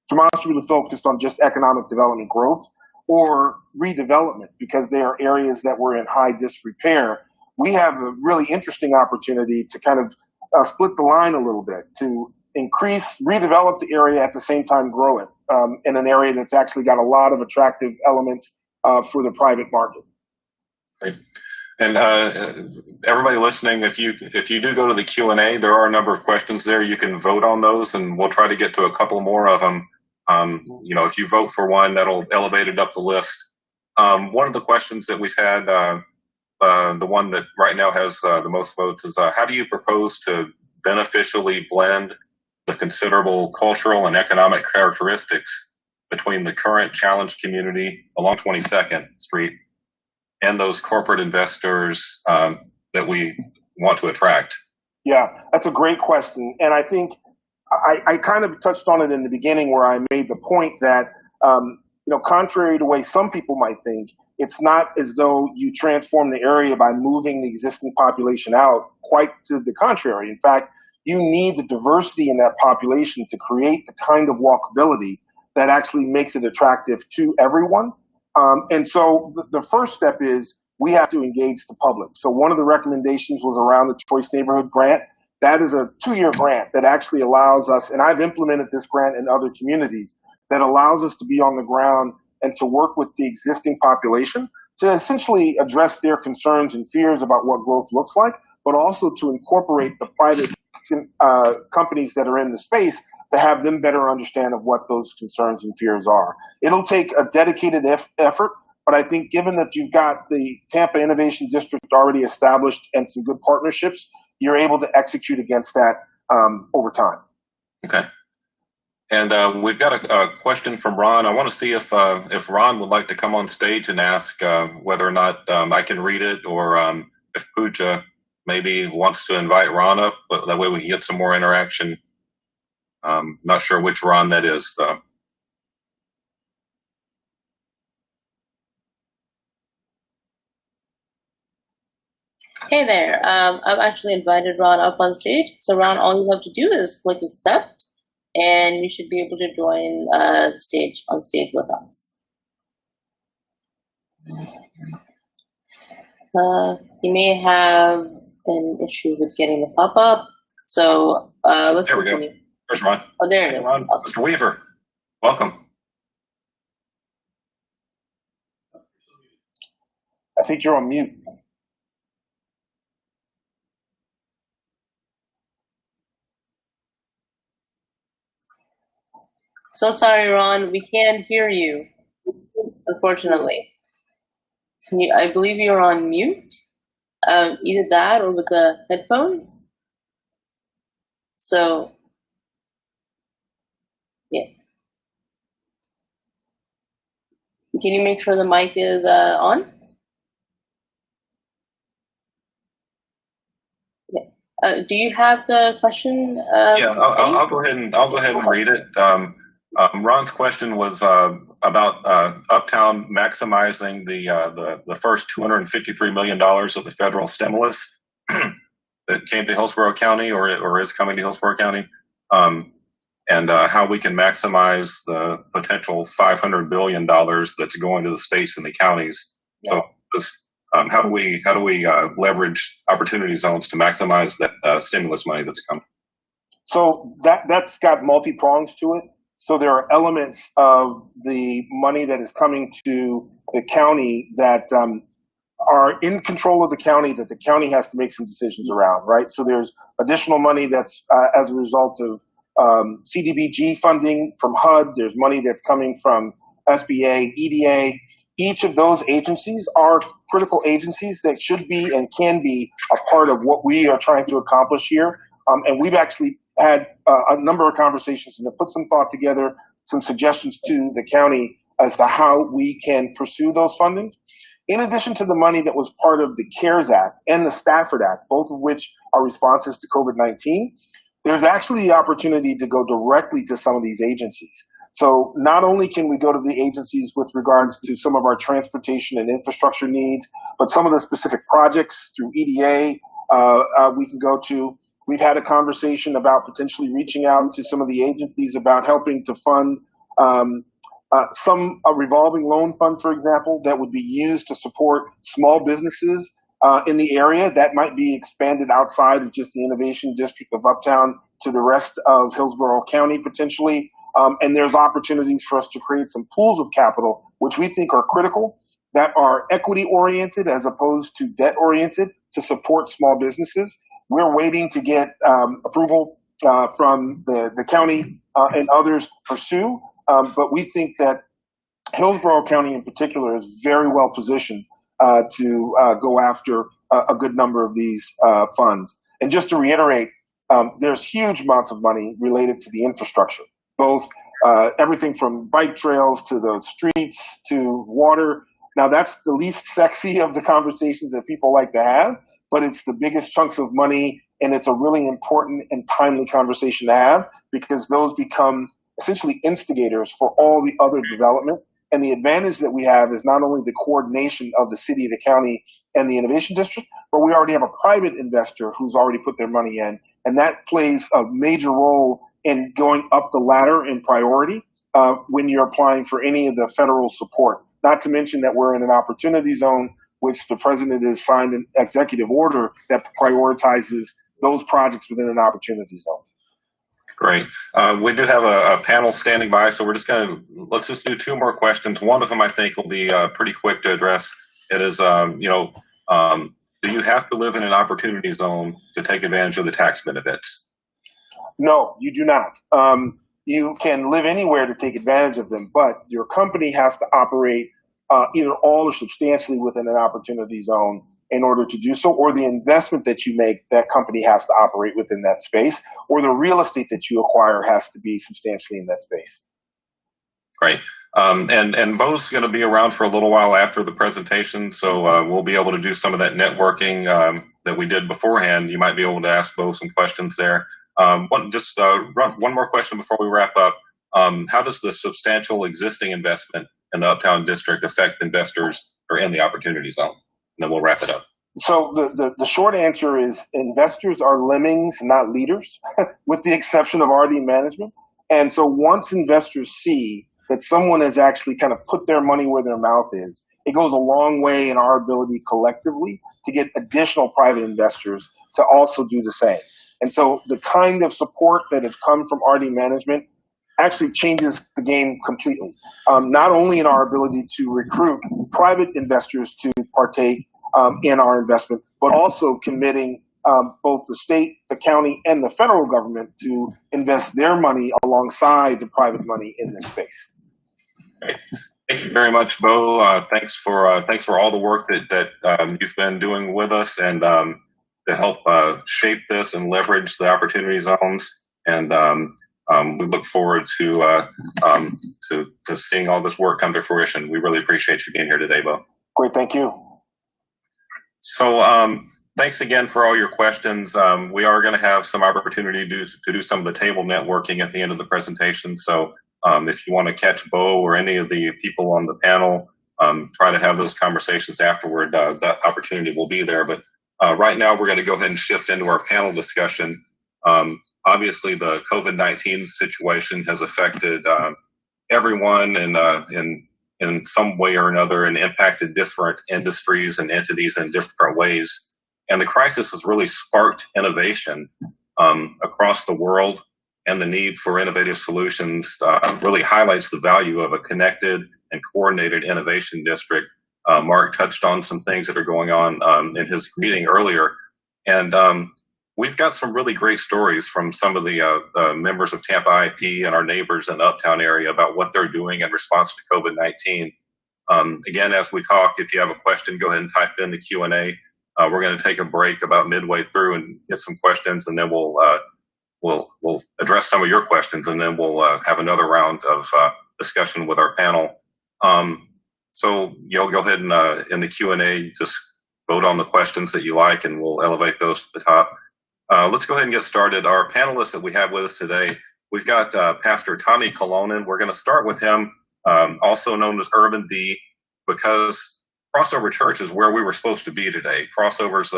demonstrably focused on just economic development growth or redevelopment because they are areas that were in high disrepair. We have a really interesting opportunity to kind of split the line a little bit, to redevelop the area at the same time grow it in an area that's actually got a lot of attractive elements for the private market. Great. And everybody listening, if you do go to the Q&A, there are a number of questions there. You can vote on those, and we'll try to get to a couple more of them. If you vote for one, that'll elevate it up the list. One of the questions that we've had, the one that right now has the most votes, is how do you propose to beneficially blend the considerable cultural and economic characteristics between the current challenged community along 22nd Street and those corporate investors that we want to attract? Yeah, that's a great question. And I think I kind of touched on it in the beginning where I made the point that, contrary to the way some people might think, it's not as though you transform the area by moving the existing population out. Quite to the contrary. In fact, you need the diversity in that population to create the kind of walkability that actually makes it attractive to everyone. And so the first step is we have to engage the public. So one of the recommendations was around the Choice Neighborhood Grant. That is a 2-year grant that actually allows us, and I've implemented this grant in other communities, that allows us to be on the ground and to work with the existing population to essentially address their concerns and fears about what growth looks like, but also to incorporate the private companies that are in the space to have them better understand of what those concerns and fears are. It'll take a dedicated effort, but I think given that you've got the Tampa Innovation District already established and some good partnerships, you're able to execute against that over time. Okay. And we've got a question from Ron. I want to see if Ron would like to come on stage and ask whether or not I can read it, or if Pooja maybe wants to invite Ron up, but that way we can get some more interaction. Not sure which Ron that is, though. Hey there, I've actually invited Ron up on stage. So Ron, all you have to do is click accept, and you should be able to join on stage with us. You may have an issue with getting the pop-up. So let's there we continue. Go. There's Ron. Oh, there it is. Hey, Ron. Mr. Weaver, welcome. I think you're on mute. So sorry, Ron. We can't hear you, unfortunately. I believe you're on mute. Either that or with the headphone. So, yeah. Can you make sure the mic is on? Yeah. Do you have the question? Yeah, I'll go ahead and read it. Ron's question was about Uptown maximizing the first $253 million of the federal stimulus that came to Hillsborough County or is coming to Hillsborough County, and how we can maximize the potential $500 billion that's going to the states and the counties. Yeah. So how do we leverage opportunity zones to maximize that stimulus money that's coming? So that's got multi-prongs to it. So there are elements of the money that is coming to the county that are in control of the county that the county has to make some decisions around, right? So there's additional money that's as a result of CDBG funding from HUD. There's money that's coming from SBA, EDA. Each of those agencies are critical agencies that should be and can be a part of what we are trying to accomplish here. And we've actually had a number of conversations and to put some thought together, some suggestions to the county as to how we can pursue those fundings. In addition to the money that was part of the CARES Act and the Stafford Act, both of which are responses to COVID-19, there's actually the opportunity to go directly to some of these agencies. So not only can we go to the agencies with regards to some of our transportation and infrastructure needs, but some of the specific projects through EDA we can go to. We've had a conversation about potentially reaching out to some of the agencies about helping to fund a revolving loan fund, for example, that would be used to support small businesses in the area. That might be expanded outside of just the Innovation District of Uptown to the rest of Hillsborough County potentially. And there's opportunities for us to create some pools of capital, which we think are critical, that are equity oriented as opposed to debt oriented to support small businesses. We're waiting to get approval from the county and others to pursue. But we think that Hillsborough County in particular is very well positioned to go after a good number of these funds. And just to reiterate, there's huge amounts of money related to the infrastructure, both everything from bike trails to the streets to water. Now, that's the least sexy of the conversations that people like to have, but it's the biggest chunks of money, and it's a really important and timely conversation to have because those become essentially instigators for all the other development. And the advantage that we have is not only the coordination of the city, the county, and the Innovation District, but we already have a private investor who's already put their money in, and that plays a major role in going up the ladder in priority when you're applying for any of the federal support. Not to mention that we're in an opportunity zone, which the president has signed an executive order that prioritizes those projects within an opportunity zone. Great. We do have a panel standing by, so let's just do two more questions. One of them I think will be pretty quick to address. It is, do you have to live in an opportunity zone to take advantage of the tax benefits? No, you do not. You can live anywhere to take advantage of them, but your company has to operate either all or substantially within an opportunity zone in order to do so, or the investment that you make, that company has to operate within that space, or the real estate that you acquire has to be substantially in that space. Great. And Bo's going to be around for a little while after the presentation, so we'll be able to do some of that networking that we did beforehand. You might be able to ask Bo some questions there. One more question before we wrap up. How does the substantial existing investment in the Uptown District affect investors who are in the opportunity zone? And then we'll wrap it up. So the short answer is investors are lemmings, not leaders, with the exception of RD management. And so once investors see that someone has actually kind of put their money where their mouth is, it goes a long way in our ability collectively to get additional private investors to also do the same. And so the kind of support that has come from RD management actually changes the game completely. Not only in our ability to recruit private investors to partake in our investment, but also committing both the state, the county, and the federal government to invest their money alongside the private money in this space. Thank you very much, Bo. Thanks for all the work that you've been doing with us and to help shape this and leverage the opportunity zones. And we look forward to seeing all this work come to fruition. We really appreciate you being here today, Bo. Great, thank you. So thanks again for all your questions. We are going to have some opportunity to do some of the table networking at the end of the presentation. So if you want to catch Bo or any of the people on the panel, try to have those conversations afterward. That opportunity will be there. But right now, we're going to go ahead and shift into our panel discussion. Obviously, the COVID-19 situation has affected everyone in some way or another and impacted different industries and entities in different ways. And the crisis has really sparked innovation across the world, and the need for innovative solutions really highlights the value of a connected and coordinated innovation district. Mark touched on some things that are going on in his meeting earlier. And we've got some really great stories from some of the members of Tampa IP and our neighbors in the Uptown area about what they're doing in response to COVID-19. Again, as we talk, if you have a question, go ahead and type it in the Q&A. We're going to take a break about midway through and get some questions, and then we'll address some of your questions, and then we'll have another round of discussion with our panel. So you'll go ahead and in the Q&A, just vote on the questions that you like, and we'll elevate those to the top. Let's go ahead and get started. Our panelists that we have with us today, we've got Pastor Tommy Kolonen. We're going to start with him, also known as Urban D, because Crossover Church is where we were supposed to be today. Crossover's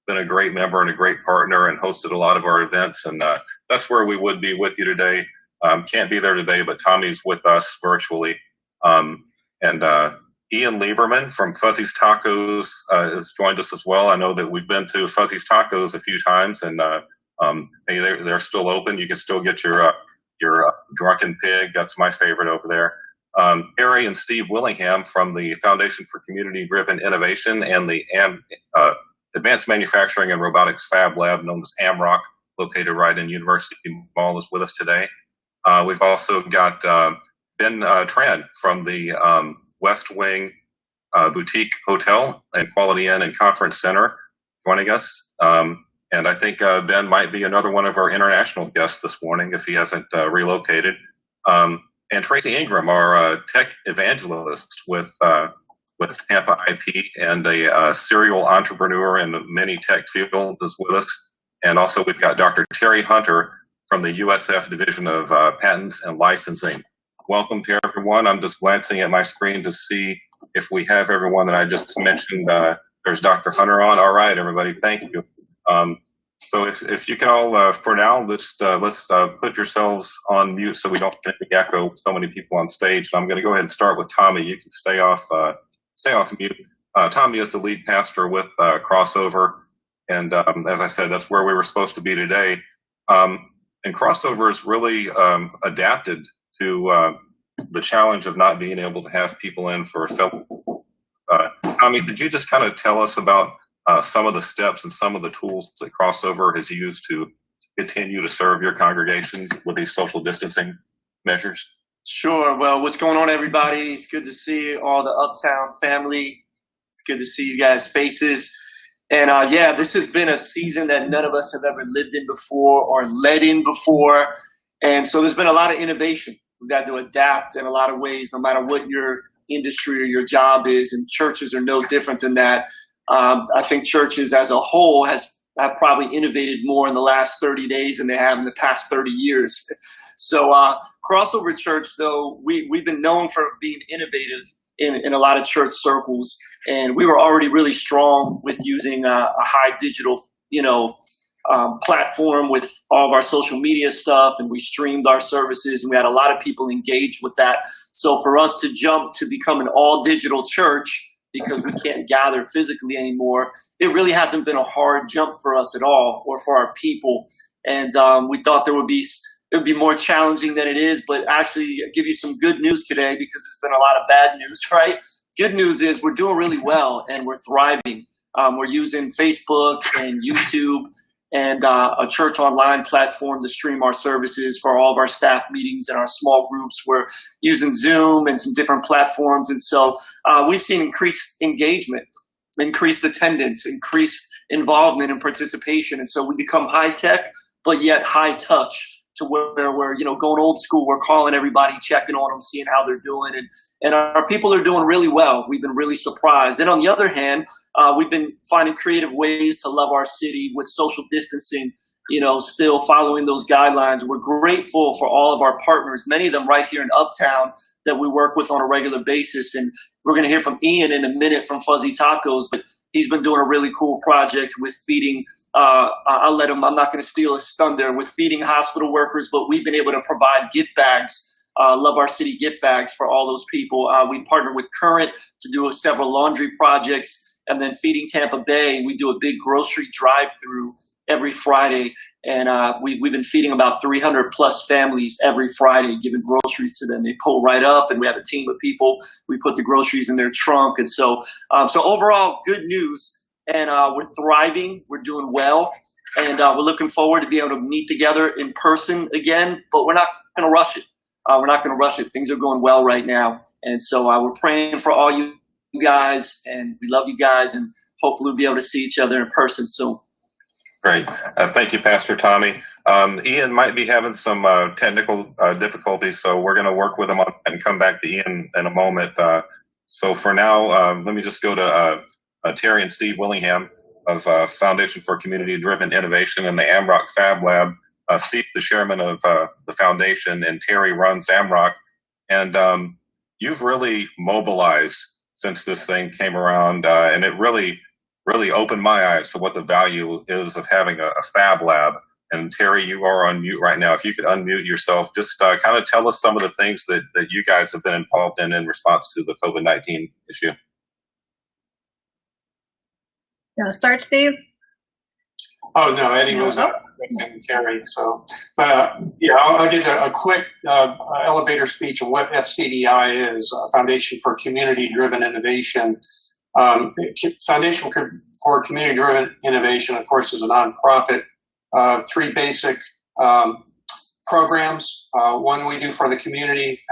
been a great member and a great partner and hosted a lot of our events, and that's where we would be with you today. Can't be there today, but Tommy's with us virtually. And Ian Lieberman from Fuzzy's Tacos has joined us as well. I know that we've been to Fuzzy's Tacos a few times, and hey, they're still open. You can still get your drunken pig. That's my favorite over there. Harry and Steve Willingham from the Foundation for Community-Driven Innovation and the Advanced Manufacturing and Robotics Fab Lab, known as AMROC, located right in University Mall, is with us today. We've also got Ben Tran from the West Wing Boutique Hotel and Quality Inn and Conference Center joining us. And I think Ben might be another one of our international guests this morning if he hasn't relocated. And Tracy Ingram, our tech evangelist with Tampa IP and a serial entrepreneur in the many tech field, is with us. And also we've got Dr. Terry Hunter from the USF Division of Patents and Licensing. Welcome to everyone. I'm just glancing at my screen to see if we have everyone that I just mentioned. There's Dr. Hunter on. All right, everybody, thank you. So if you can all, for now, let's put yourselves on mute so we don't get the echo with so many people on stage. And I'm going to go ahead and start with Tommy. You can stay off mute. Tommy is the lead pastor with Crossover, and as I said, that's where we were supposed to be today. And Crossover is really adapted to the challenge of not being able to have people in for a fellowship. Tommy, could you just kind of tell us about some of the steps and some of the tools that Crossover has used to continue to serve your congregation with these social distancing measures? Sure. Well, what's going on, everybody? It's good to see all the Uptown family. It's good to see you guys' faces. And yeah, this has been a season that none of us have ever lived in before or led in before. And so there's been a lot of innovation. We've got to adapt in a lot of ways, no matter what your industry or your job is. And churches are no different than that. I think churches as a whole have probably innovated more in the last 30 days than they have in the past 30 years. So Crossover Church, though, we've been known for being innovative in a lot of church circles. And we were already really strong with using a high digital, platform with all of our social media stuff, and we streamed our services, and we had a lot of people engaged with that. So for us to jump to become an all digital church, because we can't gather physically anymore, it really hasn't been a hard jump for us at all, or for our people. And we thought it would be more challenging than it is, but actually I'll give you some good news today, because there's been a lot of bad news, right? Good news is we're doing really well and we're thriving. We're using Facebook and YouTube and a church online platform to stream our services for all of our staff meetings and our small groups. We're using Zoom and some different platforms. And so we've seen increased engagement, increased attendance, increased involvement and participation. And so we become high tech, but yet high touch, to where we're, going old school. We're calling everybody, checking on them, seeing how they're doing. And our people are doing really well. We've been really surprised. And on the other hand, we've been finding creative ways to love our city with social distancing, still following those guidelines. We're grateful for all of our partners, many of them right here in Uptown that we work with on a regular basis. And we're going to hear from Ian in a minute from Fuzzy Tacos, but he's been doing a really cool project with feeding I'll let him, I'm not going to steal his thunder, with feeding hospital workers, but we've been able to provide gift bags, Love Our City gift bags for all those people. We partner with Current to do several laundry projects, and then Feeding Tampa Bay, we do a big grocery drive-through every Friday, and we've been feeding about 300 plus families every Friday, giving groceries to them. They pull right up, and we have a team of people. We put the groceries in their trunk, and so overall, good news. And we're thriving, we're doing well, and we're looking forward to be able to meet together in person again, but we're not going to rush it. We're not going to rush it. Things are going well right now. And so we're praying for all you guys, and we love you guys, and hopefully we'll be able to see each other in person soon. Great. Thank you, Pastor Tommy. Ian might be having some technical difficulties, so we're going to work with him on and come back to Ian in a moment. So for now, let me just go to Terry and Steve Willingham of Foundation for Community Driven Innovation and the AMROC Fab Lab. Steve, the chairman of the foundation, and Terry runs AMROC. And you've really mobilized since this thing came around, and it really opened my eyes to what the value is of having a Fab Lab. And Terry, you are on mute right now. If you could unmute yourself, just kind of tell us some of the things that you guys have been involved in response to the COVID-19 issue. You want to start, Steve? Oh, no, Eddie was and Terry. So, I'll give a quick elevator speech of what FCDI is, Foundation for Community Driven Innovation. Foundation for Community Driven Innovation, of course, is a nonprofit. Three basic programs. One we do for the community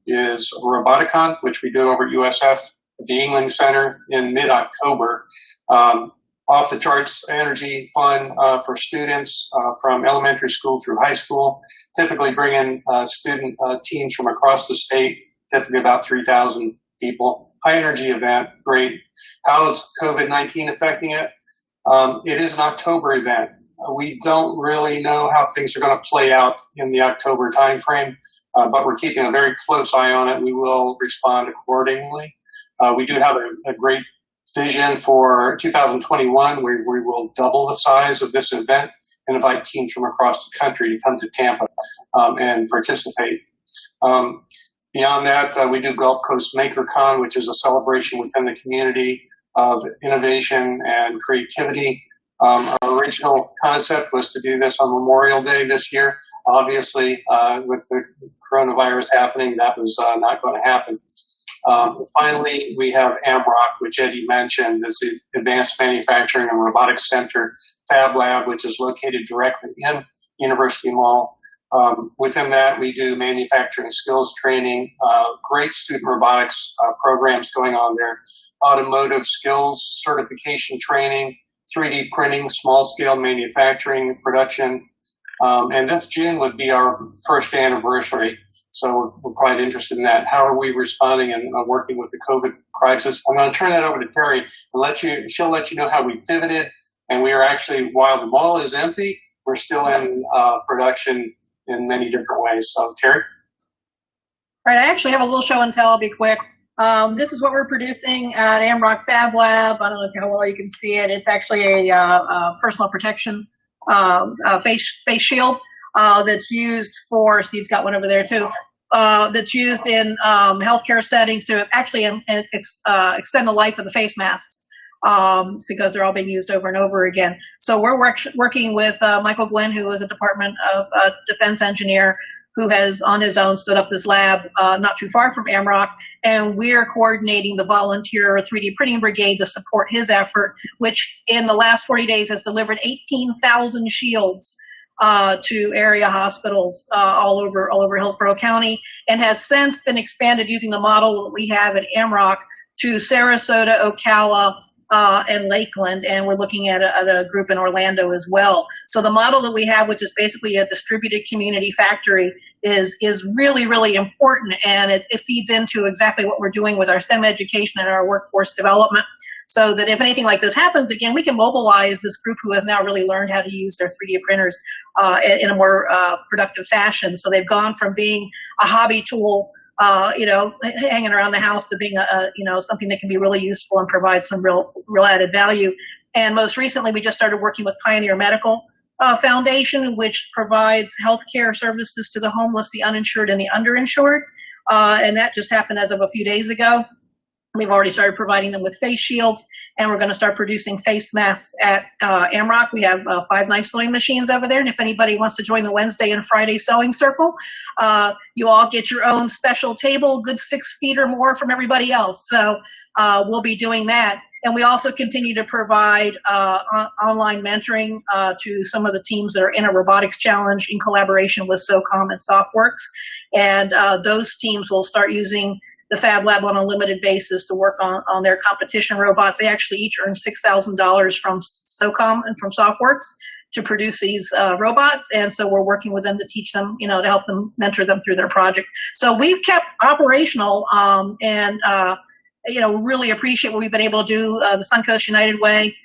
is Roboticon, which we do over at USF at the England Center in mid-October. Off the charts energy fun for students from elementary school through high school, typically bringing student teams from across the state, typically about 3,000 people. High energy event, great. How is COVID-19 affecting it? It is an October event. We don't really know how things are going to play out in the October timeframe, but we're keeping a very close eye on it. We will respond accordingly. We do have a great vision for 2021, where we will double the size of this event and invite teams from across the country to come to Tampa and participate. Beyond that, we do Gulf Coast MakerCon, which is a celebration within the community of innovation and creativity. Our original concept was to do this on Memorial Day this year. Obviously, with the coronavirus happening, that was not going to happen. Finally, we have AMROC, which Eddie mentioned, is the Advanced Manufacturing and Robotics Center Fab Lab, which is located directly in University Mall. Within that, we do manufacturing skills training, great student robotics programs going on there, automotive skills certification training, 3D printing, small-scale manufacturing, production. And this June would be our first anniversary. So we're quite interested in that. How are we responding and working with the COVID crisis? I'm going to turn that over to Terry and she'll let you know how we pivoted. And we are actually, while the mall is empty, we're still in production in many different ways. So Terry? All right, I actually have a little show and tell. I'll be quick. This is what we're producing at AMROC Fab Lab. I don't know how well you can see it. It's actually a personal protection face shield. That's used for, Steve's got one over there too, that's used in healthcare settings to actually extend the life of the face masks because they're all being used over and over again. So we're working with Michael Glenn, who is a Department of Defense engineer, who has on his own stood up this lab not too far from AMROC, and we're coordinating the volunteer 3D printing brigade to support his effort, which in the last 40 days has delivered 18,000 shields to area hospitals all over Hillsborough County, and has since been expanded using the model that we have at AMROC to Sarasota, Ocala, and Lakeland, and we're looking at a group in Orlando as well. So the model that we have, which is basically a distributed community factory, is really, really important, and it feeds into exactly what we're doing with our STEM education and our workforce development, so that if anything like this happens again, we can mobilize this group who has now really learned how to use their 3D printers in a more productive fashion. So they've gone from being a hobby tool, hanging around the house, to being something that can be really useful and provide some real added value. And most recently, we just started working with Pioneer Medical Foundation, which provides healthcare services to the homeless, the uninsured, and the underinsured. And that just happened as of a few days ago. We've already started providing them with face shields, and we're going to start producing face masks at AMROC. We have 5 nice sewing machines over there, and if anybody wants to join the Wednesday and Friday sewing circle, you all get your own special table, good 6 feet or more from everybody else. So we'll be doing that. And we also continue to provide online mentoring to some of the teams that are in a robotics challenge in collaboration with SOCOM and SOFTWorks. And those teams will start using the Fab Lab on a limited basis to work on their competition robots. They actually each earn $6,000 from SOCOM and from SOFTWorks to produce these robots. And so we're working with them to teach them, to help them mentor them through their project. So we've kept operational and really appreciate what we've been able to do. The Suncoast United Way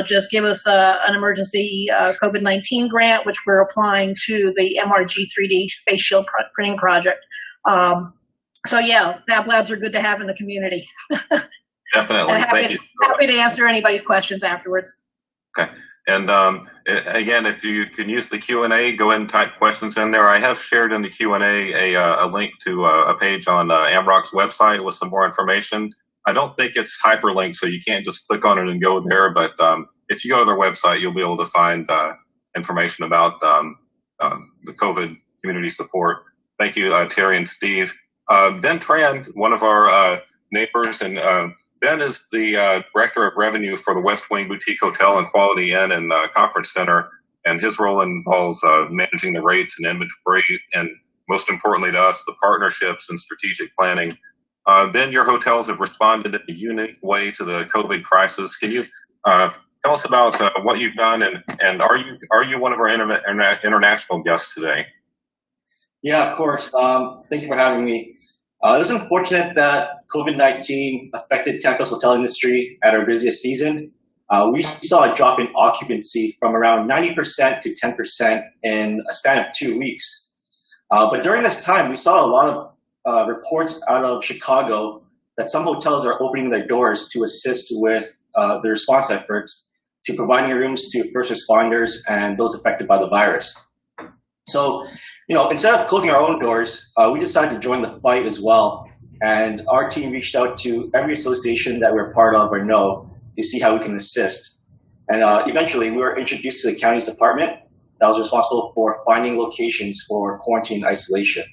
just give us an emergency COVID-19 grant, which we're applying to the MRG 3D face shield printing project. So yeah, Fab Labs are good to have in the community. Definitely. Happy to answer anybody's questions afterwards. Okay. And again, if you can use the Q&A, go ahead and type questions in there. I have shared in the Q&A a link to a page on AMROC's website with some more information. I don't think it's hyperlinked, so you can't just click on it and go there. But if you go to their website, you'll be able to find information about the COVID community support. Thank you, Terry and Steve. Ben Tran, one of our neighbors, and Ben is the Director of Revenue for the West Wing Boutique Hotel and Quality Inn and Conference Center, and his role involves managing the rates and inventory, and most importantly to us, the partnerships and strategic planning. Ben, your hotels have responded in a unique way to the COVID crisis. Can you tell us about what you've done, and are you one of our international guests today? Yeah, of course. Thank you for having me. It was unfortunate that COVID-19 affected Tampa's hotel industry at our busiest season. We saw a drop in occupancy from around 90% to 10% in a span of 2 weeks. But during this time, we saw a lot of reports out of Chicago that some hotels are opening their doors to assist with the response efforts to providing rooms to first responders and those affected by the virus. So, instead of closing our own doors, we decided to join the fight as well. And our team reached out to every association that we're part of or know to see how we can assist. And eventually, we were introduced to the county's department that was responsible for finding locations for quarantine isolation.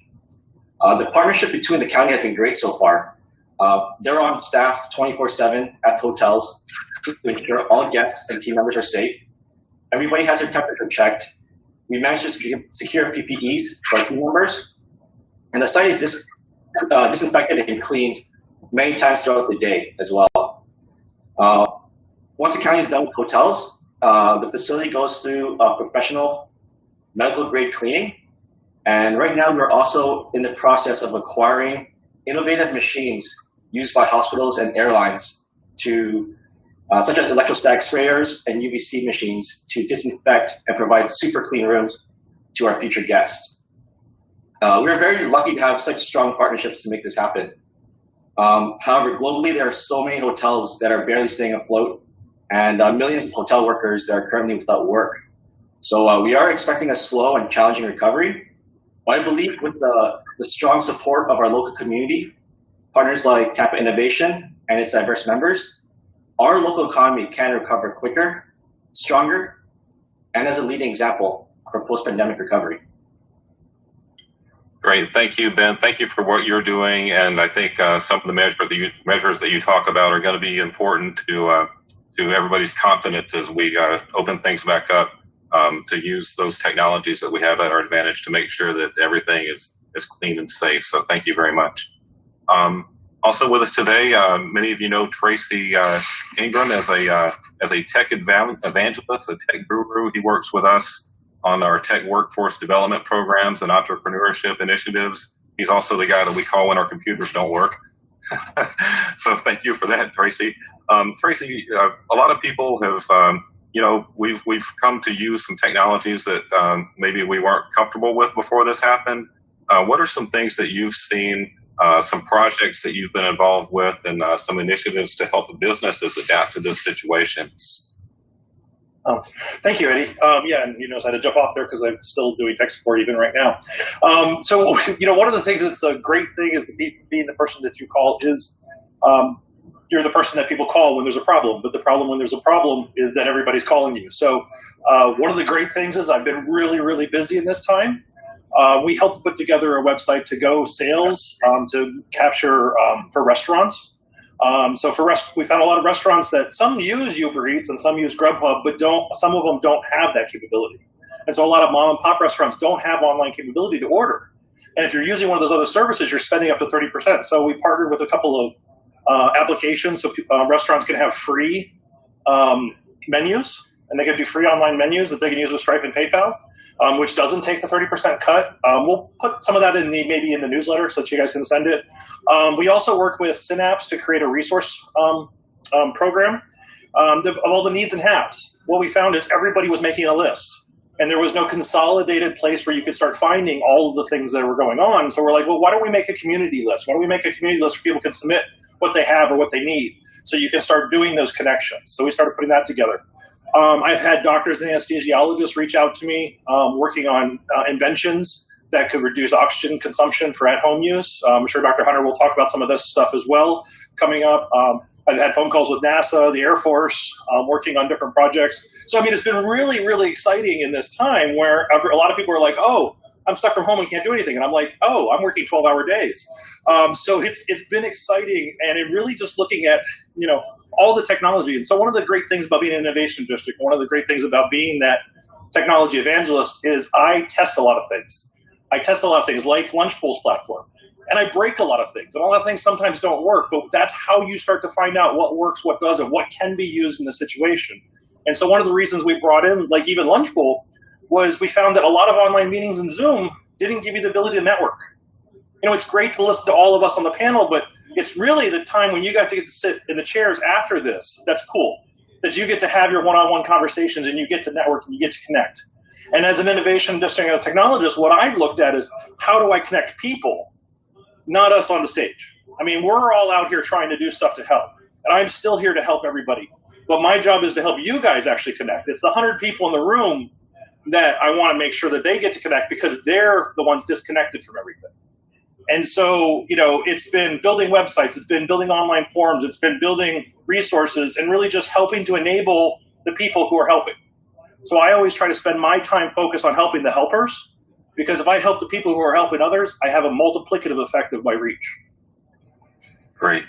The partnership between the county has been great so far. They're on staff 24/7 at hotels to ensure all guests and team members are safe. Everybody has their temperature checked. We managed to secure PPEs for our team members, and the site is disinfected and cleaned many times throughout the day as well. Once the county is done with hotels, the facility goes through professional medical grade cleaning, and right now we're also in the process of acquiring innovative machines used by hospitals and airlines to such as electrostatic sprayers and UVC machines to disinfect and provide super clean rooms to our future guests. We're very lucky to have such strong partnerships to make this happen. However, globally, there are so many hotels that are barely staying afloat, and millions of hotel workers that are currently without work. So we are expecting a slow and challenging recovery. But I believe with the strong support of our local community, partners like Tampa Innovation and its diverse members, our local economy can recover quicker, stronger, and as a leading example for post-pandemic recovery. Great. Thank you, Ben. Thank you for what you're doing. And I think some of the measures that you talk about are going to be important to everybody's confidence as we open things back up, to use those technologies that we have at our advantage to make sure that everything is clean and safe. So thank you very much. Also with us today, many of you know Tracy Ingram as a tech evangelist, a tech guru. He works with us on our tech workforce development programs and entrepreneurship initiatives. He's also the guy that we call when our computers don't work. So thank you for that, Tracy. Tracy, a lot of people have, we've come to use some technologies that maybe we weren't comfortable with before this happened. What are some things that you've seen, some projects that you've been involved with, and some initiatives to help businesses adapt to this situation? Thank you, Eddie. And I had to jump off there because I'm still doing tech support even right now. So one of the things that's a great thing is being the person that you call is you're the person that people call when there's a problem. But the problem when there's a problem is that everybody's calling you. So one of the great things is I've been really, really busy in this time. We helped put together a website to go sales to capture for restaurants. We found a lot of restaurants that some use Uber Eats and some use Grubhub, but some of them don't have that capability. And so a lot of mom and pop restaurants don't have online capability to order. And if you're using one of those other services, you're spending up to 30%. So we partnered with a couple of applications so restaurants can have free menus, and they can do free online menus that they can use with Stripe and PayPal, which doesn't take the 30% cut. We'll put some of that maybe in the newsletter so that you guys can send it. We also worked with Synapse to create a resource program of all the needs and haves. What we found is everybody was making a list, and there was no consolidated place where you could start finding all of the things that were going on. So we're like, well, why don't we make a community list? Why don't we make a community list where people can submit what they have or what they need so you can start doing those connections? So we started putting that together. I've had doctors and anesthesiologists reach out to me working on inventions that could reduce oxygen consumption for at-home use. I'm sure Dr. Hunter will talk about some of this stuff as well coming up. I've had phone calls with NASA, the Air Force, working on different projects. So, it's been really, really exciting in this time where a lot of people are like, oh, I'm stuck from home and can't do anything. And I'm like, oh, I'm working 12-hour days. So it's been exciting, and it really just looking at, all the technology. And so one of the great things about being an innovation district, one of the great things about being that technology evangelist is I test a lot of things. I test a lot of things like Lunchpool's platform, and I break a lot of things. And a lot of things sometimes don't work, but that's how you start to find out what works, what doesn't, what can be used in the situation. And so one of the reasons we brought in, like even Lunchpool, was we found that a lot of online meetings in Zoom didn't give you the ability to network. It's great to listen to all of us on the panel, but it's really the time when you got to get to sit in the chairs after this that's cool, that you get to have your one-on-one conversations and you get to network and you get to connect. And as an innovation district technologist, what I've looked at is how do I connect people, not us on the stage. We're all out here trying to do stuff to help, and I'm still here to help everybody. But my job is to help you guys actually connect. It's the 100 people in the room that I want to make sure that they get to connect because they're the ones disconnected from everything. And so, it's been building websites, it's been building online forums, it's been building resources, and really just helping to enable the people who are helping. So I always try to spend my time focused on helping the helpers, because if I help the people who are helping others, I have a multiplicative effect of my reach. Great.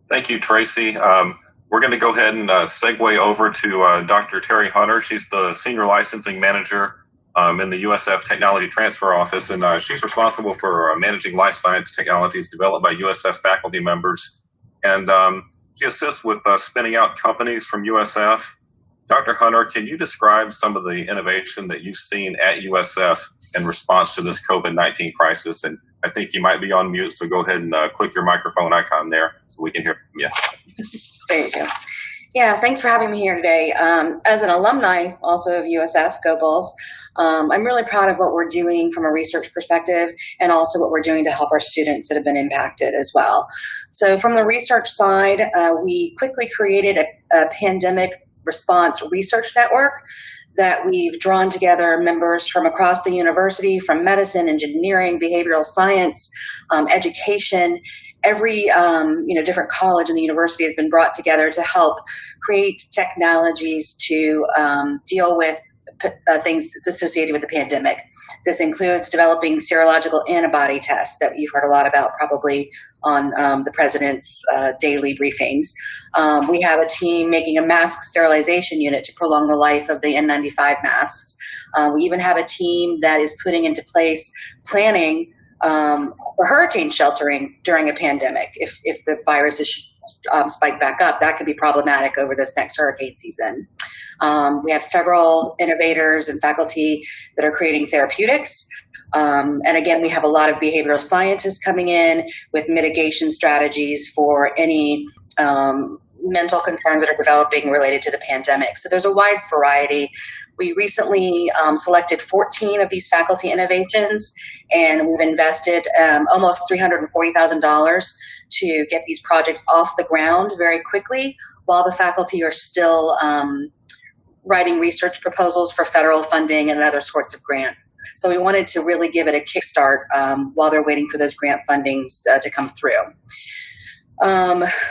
Thank you, Tracy. We're going to go ahead and segue over to Dr. Terry Hunter. She's the Senior Licensing Manager in the USF Technology Transfer Office, and she's responsible for managing life science technologies developed by USF faculty members. And she assists with spinning out companies from USF. Dr. Hunter, can you describe some of the innovation that you've seen at USF in response to this COVID-19 crisis? And I think you might be on mute, so go ahead and click your microphone icon there so we can hear from you. There you go. Yeah, thanks for having me here today. As an alumni also of USF, Go Bulls, I'm really proud of what we're doing from a research perspective and also what we're doing to help our students that have been impacted as well. So from the research side, we quickly created a pandemic response research network that we've drawn together members from across the university, from medicine, engineering, behavioral science, education. Every different college in the university has been brought together to help create technologies to deal with things associated with the pandemic. This includes developing serological antibody tests that you've heard a lot about probably on the president's daily briefings. We have a team making a mask sterilization unit to prolong the life of the N95 masks. We even have a team that is putting into place planning for hurricane sheltering during a pandemic. If the virus is spike back up, that could be problematic over this next hurricane season. We have several innovators and faculty that are creating therapeutics. And again, we have a lot of behavioral scientists coming in with mitigation strategies for any mental concerns that are developing related to the pandemic. So there's a wide variety. We recently selected 14 of these faculty innovations, and we've invested almost $340,000 to get these projects off the ground very quickly, while the faculty are still writing research proposals for federal funding and other sorts of grants. So we wanted to really give it a kickstart while they're waiting for those grant fundings to come through.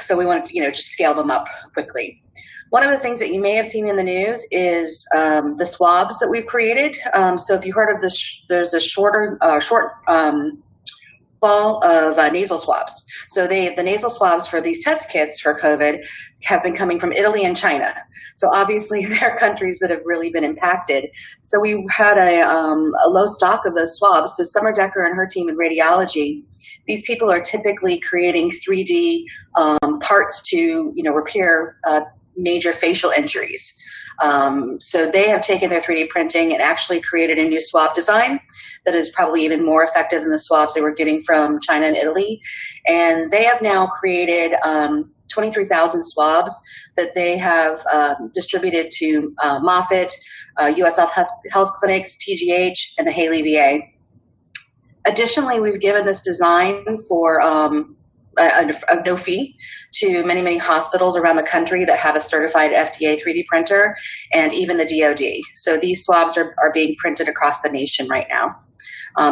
So we want to, just scale them up quickly. One of the things that you may have seen in the news is the swabs that we've created. So if you heard of this, there's a short ball of nasal swabs. So the nasal swabs for these test kits for COVID have been coming from Italy and China. So obviously they're countries that have really been impacted. So we had a low stock of those swabs. So Summer Decker and her team in radiology, these people are typically creating 3D parts to repair major facial injuries. So they have taken their 3D printing and actually created a new swab design that is probably even more effective than the swabs they were getting from China and Italy. And they have now created 23,000 swabs that they have distributed to Moffitt, US Health Clinics, TGH, and the Haley VA. Additionally, we've given this design for no fee to many, many hospitals around the country that have a certified FDA 3D printer, and even the DoD. So these swabs are being printed across the nation right now.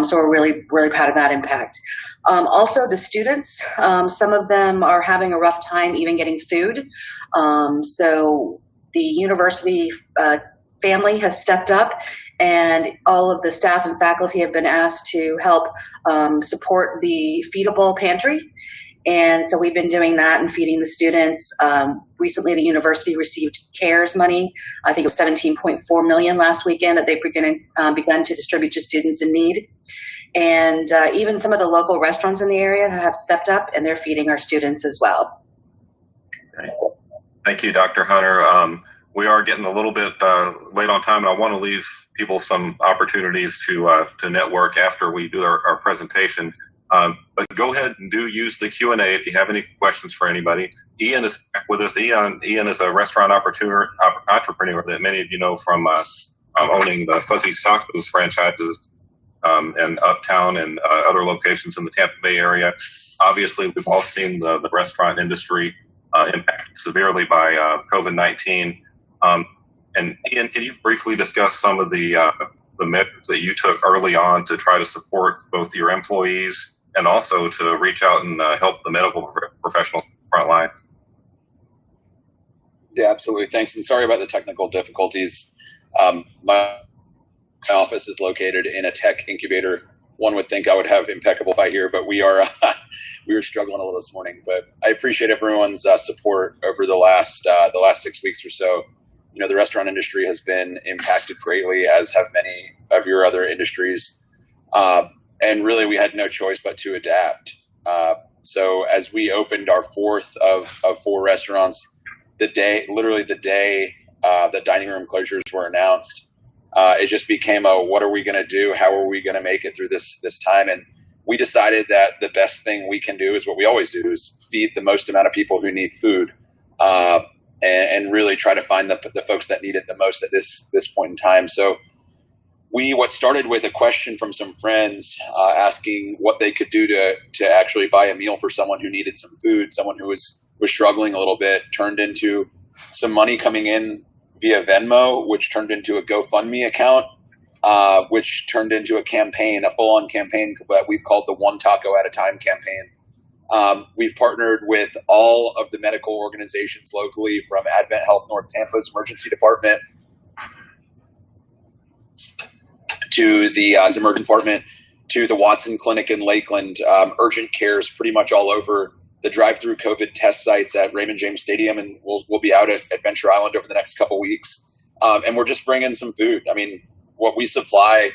So we're really, really proud of that impact. Also, the students, some of them are having a rough time even getting food. So the university family has stepped up, and all of the staff and faculty have been asked to help support the feedable pantry. And so we've been doing that and feeding the students. Recently, the university received CARES money. I think it was $17.4 million last weekend that they've begun to distribute to students in need. And even some of the local restaurants in the area have stepped up, and they're feeding our students as well. Great. Thank you, Dr. Hunter. We are getting a little bit late on time, and I want to leave people some opportunities to network after we do our presentation. But go ahead and do use the Q&A if you have any questions for anybody. Ian is back with us. Ian is a restaurant entrepreneur that many of you know from owning the Fuzzy's Tacos franchises and Uptown and other locations in the Tampa Bay area. Obviously, we've all seen the restaurant industry impacted severely by COVID-19. And Ian, can you briefly discuss some of the measures that you took early on to try to support both your employees and also to reach out and help the medical professionals front line? Yeah, absolutely. Thanks. And sorry about the technical difficulties. My office is located in a tech incubator. One would think I would have impeccable Wi-Fi here, but we are struggling a little this morning. But I appreciate everyone's support over the last 6 weeks or so. The restaurant industry has been impacted greatly, as have many of your other industries. And really, we had no choice but to adapt. So as we opened our fourth of 4 restaurants, literally the day the dining room closures were announced, it just became what are we going to do? How are we going to make it through this time? And we decided that the best thing we can do is what we always do, is feed the most amount of people who need food. And really try to find the folks that need it the most at this point in time. So what started with a question from some friends asking what they could do to actually buy a meal for someone who needed some food, someone who was struggling a little bit, turned into some money coming in via Venmo, which turned into a GoFundMe account, which turned into a campaign, a full-on campaign that we've called the One Taco at a Time campaign. We've partnered with all of the medical organizations locally, from Advent Health North Tampa's emergency department to the emergency department, to the Watson Clinic in Lakeland, urgent cares pretty much all over, the drive-through COVID test sites at Raymond James Stadium, and we'll be out at Adventure Island over the next couple weeks. And we're just bringing some food. I mean, what we supply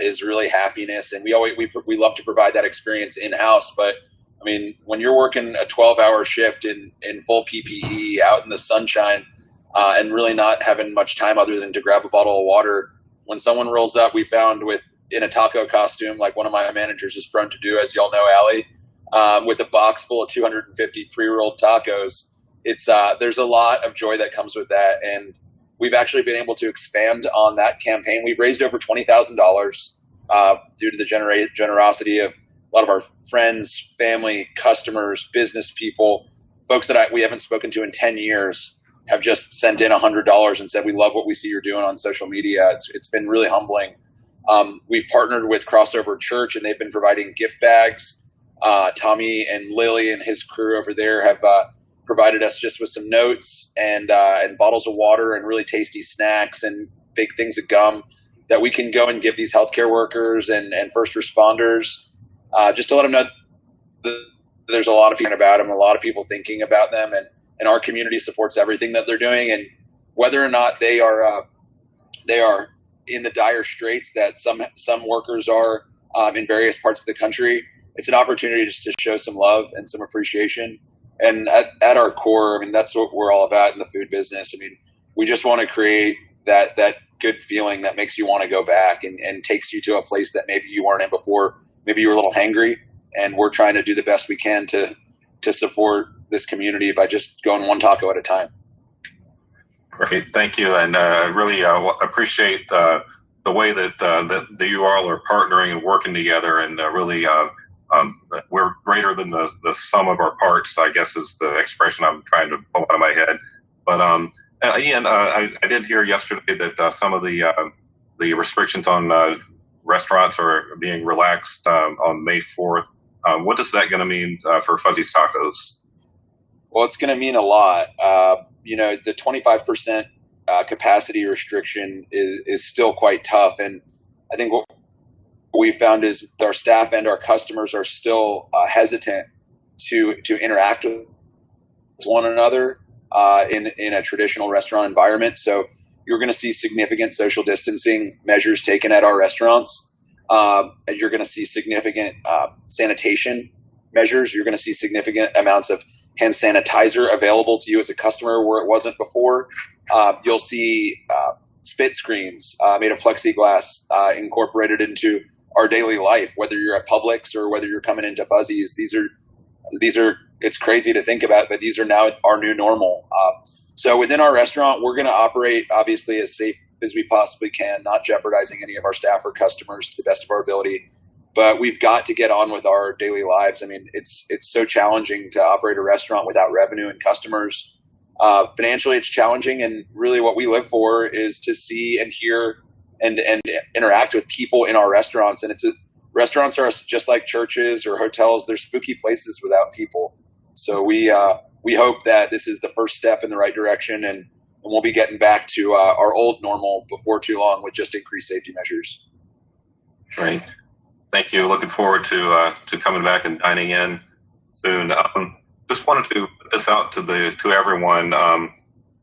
is really happiness, and we love to provide that experience in-house. But I mean, when you're working a 12-hour shift in full PPE out in the sunshine, and really not having much time other than to grab a bottle of water, when someone rolls up, we found in a taco costume, like one of my managers is prone to do, as y'all know, Allie, with a box full of 250 pre-rolled tacos, there's a lot of joy that comes with that. And we've actually been able to expand on that campaign. We've raised over $20,000 due to the generosity of a lot of our friends, family, customers, business people, folks that we haven't spoken to in 10 years have just sent in $100 and said, we love what we see you're doing on social media. It's been really humbling. We've partnered with Crossover Church, and they've been providing gift bags. Tommy and Lily and his crew over there have provided us just with some notes and bottles of water and really tasty snacks and big things of gum that we can go and give these healthcare workers and first responders, just to let them know that there's a lot of people about them, a lot of people thinking about them, and our community supports everything that they're doing. And whether or not they are in the dire straits that some workers are in various parts of the country, it's an opportunity just to show some love and some appreciation. And at our core, I mean, that's what we're all about in the food business. I mean, we just want to create that good feeling that makes you want to go back and takes you to a place that maybe you weren't in before. Maybe you were a little hangry, and we're trying to do the best we can to support this community by just going one taco at a time. Great, thank you, and I really appreciate the way that you all are partnering and working together, and really we're greater than the sum of our parts, I guess is the expression I'm trying to pull out of my head. But Ian, I did hear yesterday that some of the restrictions on restaurants are being relaxed on May 4th. What is that going to mean for Fuzzy's Tacos? Well, it's going to mean a lot. The 25% capacity restriction is still quite tough. And I think what we found is our staff and our customers are still hesitant to interact with one another in a traditional restaurant environment. So you're going to see significant social distancing measures taken at our restaurants. And you're going to see significant sanitation measures. You're going to see significant amounts of hand sanitizer available to you as a customer where it wasn't before. You'll see spit screens made of plexiglass incorporated into our daily life, whether you're at Publix or whether you're coming into Fuzzy's. These are it's crazy to think about, but these are now our new normal. So within our restaurant, we're going to operate obviously as safe as we possibly can, not jeopardizing any of our staff or customers to the best of our ability. But we've got to get on with our daily lives. I mean, it's so challenging to operate a restaurant without revenue and customers. Financially, it's challenging, and really what we live for is to see and hear and interact with people in our restaurants. And restaurants are just like churches or hotels. They're spooky places without people. So we hope that this is the first step in the right direction, and we'll be getting back to our old normal before too long with just increased safety measures. Great. Thank you. Looking forward to coming back and dining in soon. Just wanted to put this out to everyone.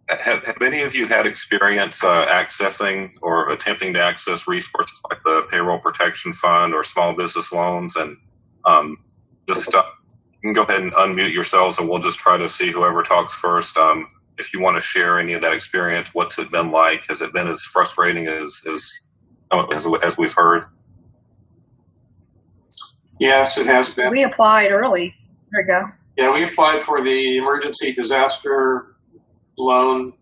Have any of you had experience accessing or attempting to access resources like the Payroll Protection Fund or small business loans? And you can go ahead and unmute yourselves, and we'll just try to see whoever talks first. If you want to share any of that experience, what's it been like? Has it been as frustrating as we've heard? Yes, it has been. We applied early. There you go. Yeah, we applied for the emergency disaster loan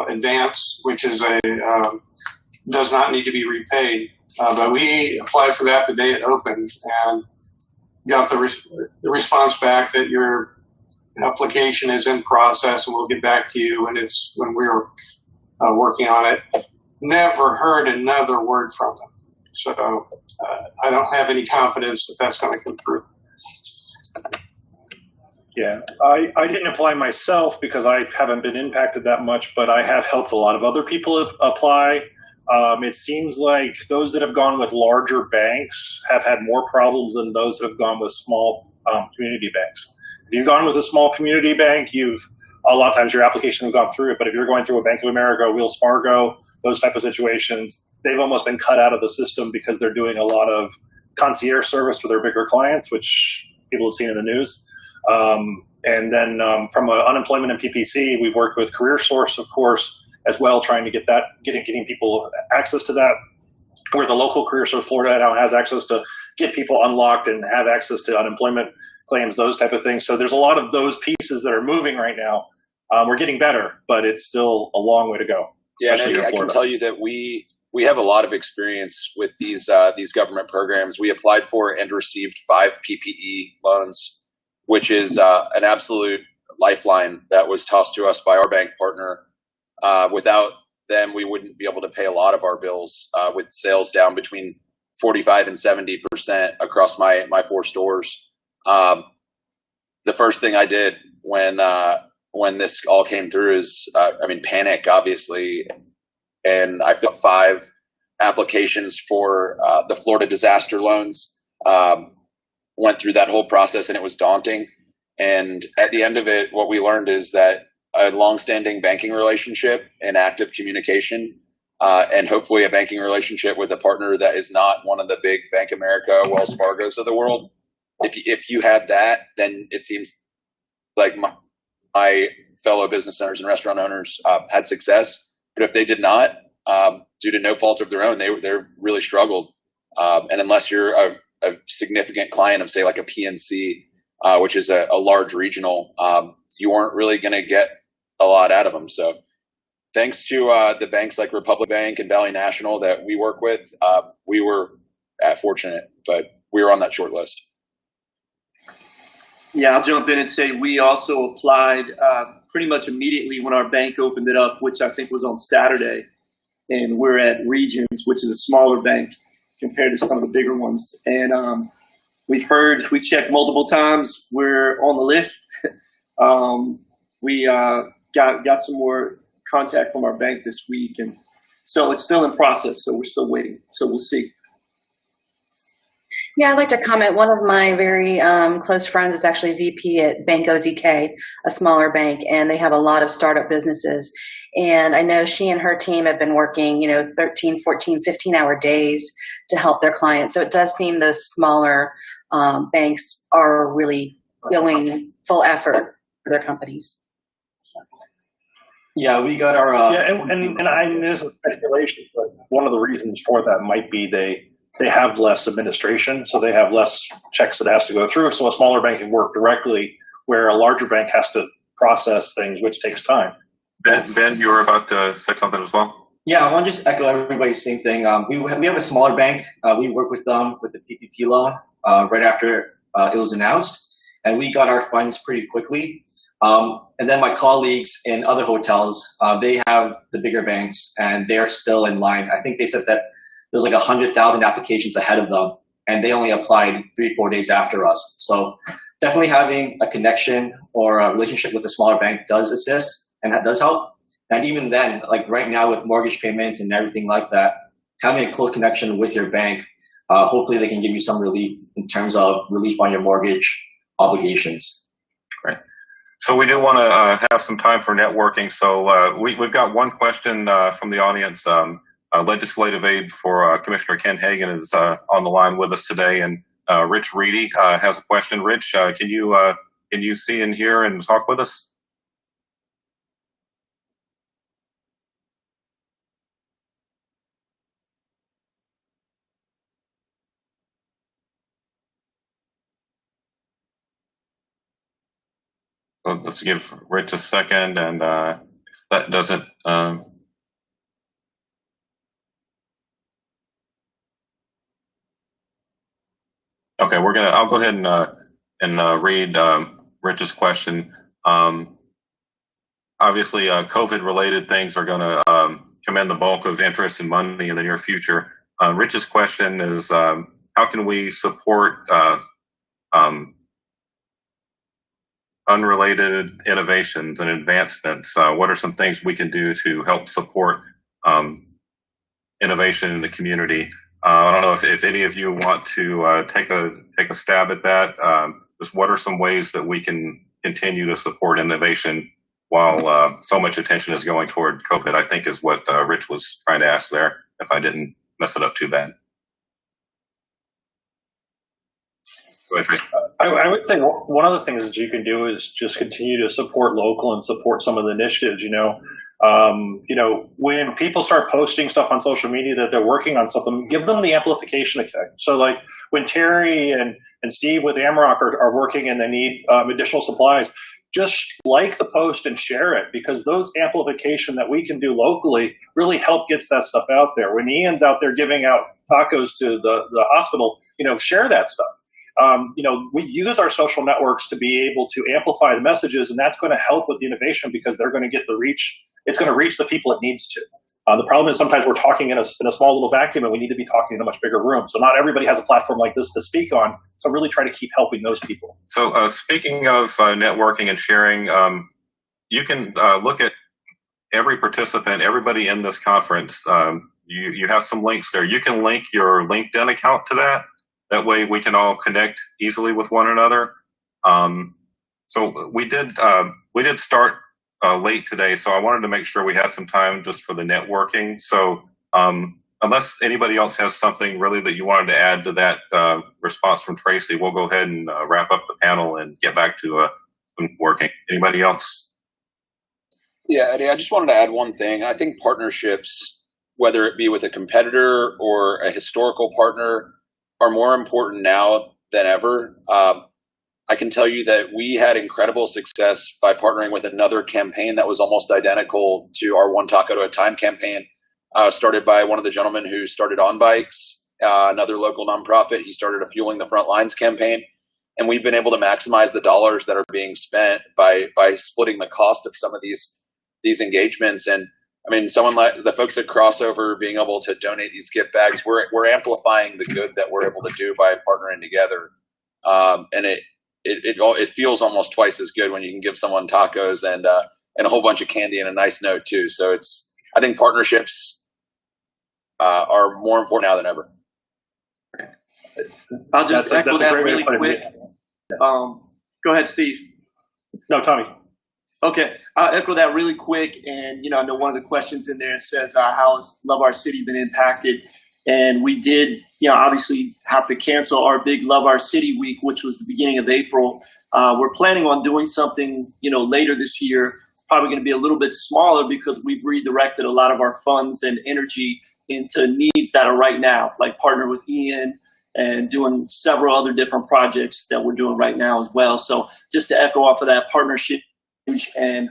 advance, which is does not need to be repaid. But we applied for that the day it opened and got the response back that your application is in process and we'll get back to you when we're working on it. Never heard another word from them. So I don't have any confidence that that's going to come through. Yeah, I didn't apply myself because I haven't been impacted that much, but I have helped a lot of other people apply. It seems like those that have gone with larger banks have had more problems than those that have gone with small community banks. If you've gone with a small community bank, a lot of times your application has gone through it. But if you're going through a Bank of America, Wells Fargo, those type of situations, they've almost been cut out of the system because they're doing a lot of concierge service for their bigger clients, which people have seen in the news. And then from unemployment and PPC, we've worked with CareerSource, of course, as well, trying to getting people access to that. Where the local CareerSource Florida now has access to get people unlocked and have access to unemployment claims, those type of things. So there's a lot of those pieces that are moving right now. We're getting better, but it's still a long way to go. Yeah, and I can tell you that we have a lot of experience with these government programs. We applied for and received 5 PPE loans, which is an absolute lifeline that was tossed to us by our bank partner. Without them, we wouldn't be able to pay a lot of our bills, with sales down between 45 and 70% across my 4 stores. The first thing I did when this all came through is, panic, obviously. And I filled 5 applications for the Florida disaster loans, went through that whole process, and it was daunting. And at the end of it, what we learned is that a longstanding banking relationship and active communication, and hopefully a banking relationship with a partner that is not one of the big Bank of America, Wells Fargos of the world. If you had that, then it seems like my fellow business owners and restaurant owners had success. But if they did not, due to no fault of their own, they really struggled. And unless you're a significant client of, say, like a PNC, which is a large regional, you weren't really going to get a lot out of them. So thanks to the banks like Republic Bank and Valley National that we work with, we were fortunate, but we were on that short list. Yeah, I'll jump in and say we also applied pretty much immediately when our bank opened it up, which I think was on Saturday. And we're at Regions, which is a smaller bank compared to some of the bigger ones. And we've checked multiple times. We're on the list. We got some more contact from our bank this week. And so it's still in process. So we're still waiting. So we'll see. Yeah, I'd like to comment. One of my very close friends is actually VP at Bank OZK, a smaller bank, and they have a lot of startup businesses. And I know she and her team have been working, 13, 14, 15-hour days to help their clients. So it does seem those smaller banks are really going full effort for their companies. Yeah, we got our... and I mean, this is speculation, but one of the reasons for that might be they have less administration, so they have less checks that has to go through. So a smaller bank can work directly, where a larger bank has to process things, which takes time. Ben, you were about to say something as well? Yeah, I want to just echo everybody's same thing. We have a smaller bank. We worked with them with the PPP loan right after it was announced, and we got our funds pretty quickly. And then my colleagues in other hotels, they have the bigger banks, and they're still in line. I think they said that there's like 100,000 applications ahead of them, and they only applied 3-4 days after us. So definitely having a connection or a relationship with a smaller bank does assist, and that does help. And even then, like right now with mortgage payments and everything like that, having a close connection with your bank, hopefully they can give you some relief in terms of relief on your mortgage obligations. Great. So we do want to have some time for networking. So we've got one question from the audience. Legislative aid for Commissioner Ken Hagan is on the line with us today, and Rich Reedy has a question. Rich, can you see and hear and talk with us? So let's give Rich a second, and if that doesn't. Okay, I'll go ahead and read Rich's question. Obviously, COVID-related things are going to command the bulk of interest and money in the near future. Rich's question is, how can we support unrelated innovations and advancements? What are some things we can do to help support innovation in the community. I don't know if any of you want to take a stab at that. Just what are some ways that we can continue to support innovation while so much attention is going toward COVID, I think is what Rich was trying to ask there, if I didn't mess it up too bad. Go ahead, Tracy. I would say one of the things that you can do is just continue to support local and support some of the initiatives. When people start posting stuff on social media that they're working on something, give them the amplification effect. So like when Terry and Steve with Amrock are working and they need additional supplies, just like the post and share it, because those amplification that we can do locally really help gets that stuff out there. When Ian's out there giving out tacos to the hospital, share that stuff. We use our social networks to be able to amplify the messages, and that's going to help with the innovation because they're going to get the reach. It's going to reach the people it needs to. The problem is sometimes we're talking in a small little vacuum, and we need to be talking in a much bigger room. So not everybody has a platform like this to speak on. So really try to keep helping those people. So speaking of networking and sharing, you can look at every participant, everybody in this conference. You have some links there. You can link your LinkedIn account to that. That way we can all connect easily with one another. So we did start late today, so I wanted to make sure we had some time just for the networking. So unless anybody else has something really that you wanted to add to that response from Tracy, we'll go ahead and wrap up the panel and get back to working. Anybody else? Yeah, Eddie, I just wanted to add one thing. I think partnerships, whether it be with a competitor or a historical partner, are more important now than ever. I can tell you that we had incredible success by partnering with another campaign that was almost identical to our One Taco at a Time campaign, started by one of the gentlemen who started On Bikes, another local nonprofit. He started a Fueling the Front Lines campaign. And we've been able to maximize the dollars that are being spent by splitting the cost of some of these engagements. And I mean, someone like the folks at Crossover being able to donate these gift bags, we're amplifying the good that we're able to do by partnering together. And it feels almost twice as good when you can give someone tacos and a whole bunch of candy and a nice note too. So I think partnerships are more important now than ever. I'll just echo that really quick. Go ahead, Steve. No, Tommy. Okay, I'll echo that really quick. And, I know one of the questions in there says, how has Love Our City been impacted? And we did, obviously have to cancel our big Love Our City week, which was the beginning of April. We're planning on doing something, later this year. It's probably going to be a little bit smaller because we've redirected a lot of our funds and energy into needs that are right now, like partner with Ian and doing several other different projects that we're doing right now as well. So just to echo off of that partnership, and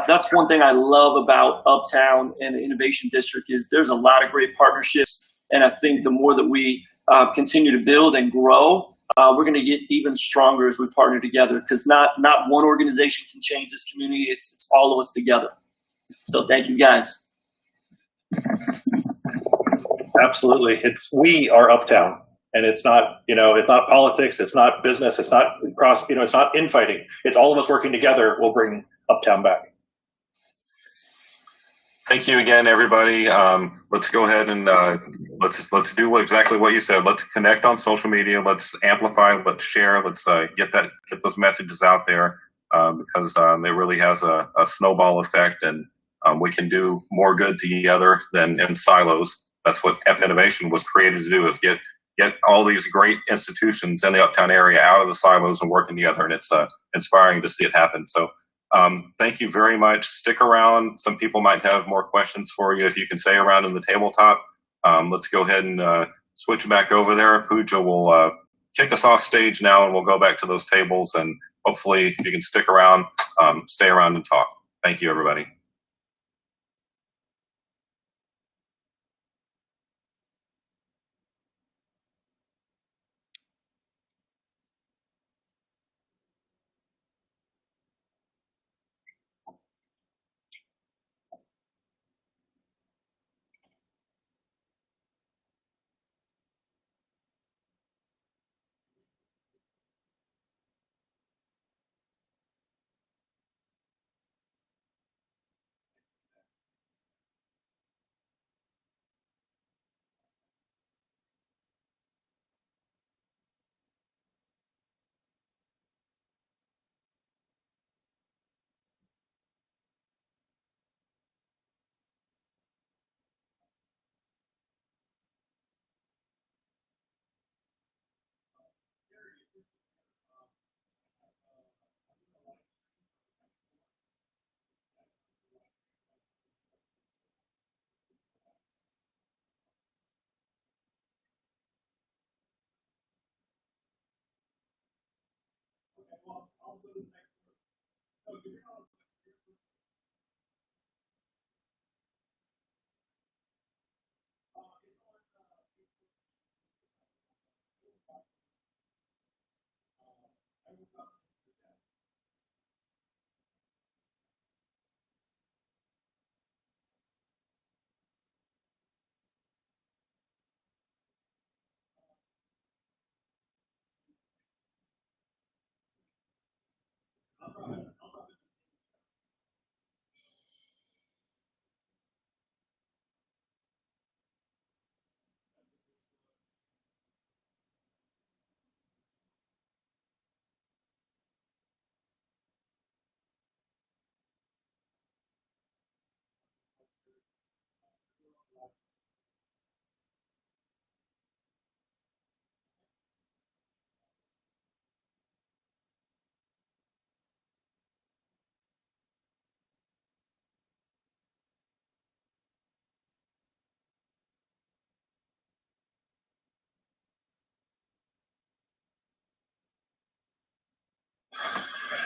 that's one thing I love about Uptown and the Innovation District is there's a lot of great partnerships. And I think the more that we continue to build and grow, we're going to get even stronger as we partner together because not one organization can change this community. It's all of us together. So thank you, guys. Absolutely. We are Uptown. And it's not, it's not politics, it's not business, it's not it's not infighting. It's all of us working together will bring Uptown back. Thank you again, everybody. Let's go ahead and let's do exactly what you said. Let's connect on social media. Let's amplify. Let's share. Let's get those messages out there because it really has a snowball effect, and we can do more good together than in silos. That's what Innovation was created to do: is get all these great institutions in the Uptown area out of the silos and working together, and it's inspiring to see it happen. So thank you very much. Stick around. Some people might have more questions for you if you can stay around in the tabletop. Let's go ahead and switch back over there. Pooja will kick us off stage now, and we'll go back to those tables, and hopefully you can stick around, stay around and talk. Thank you, everybody.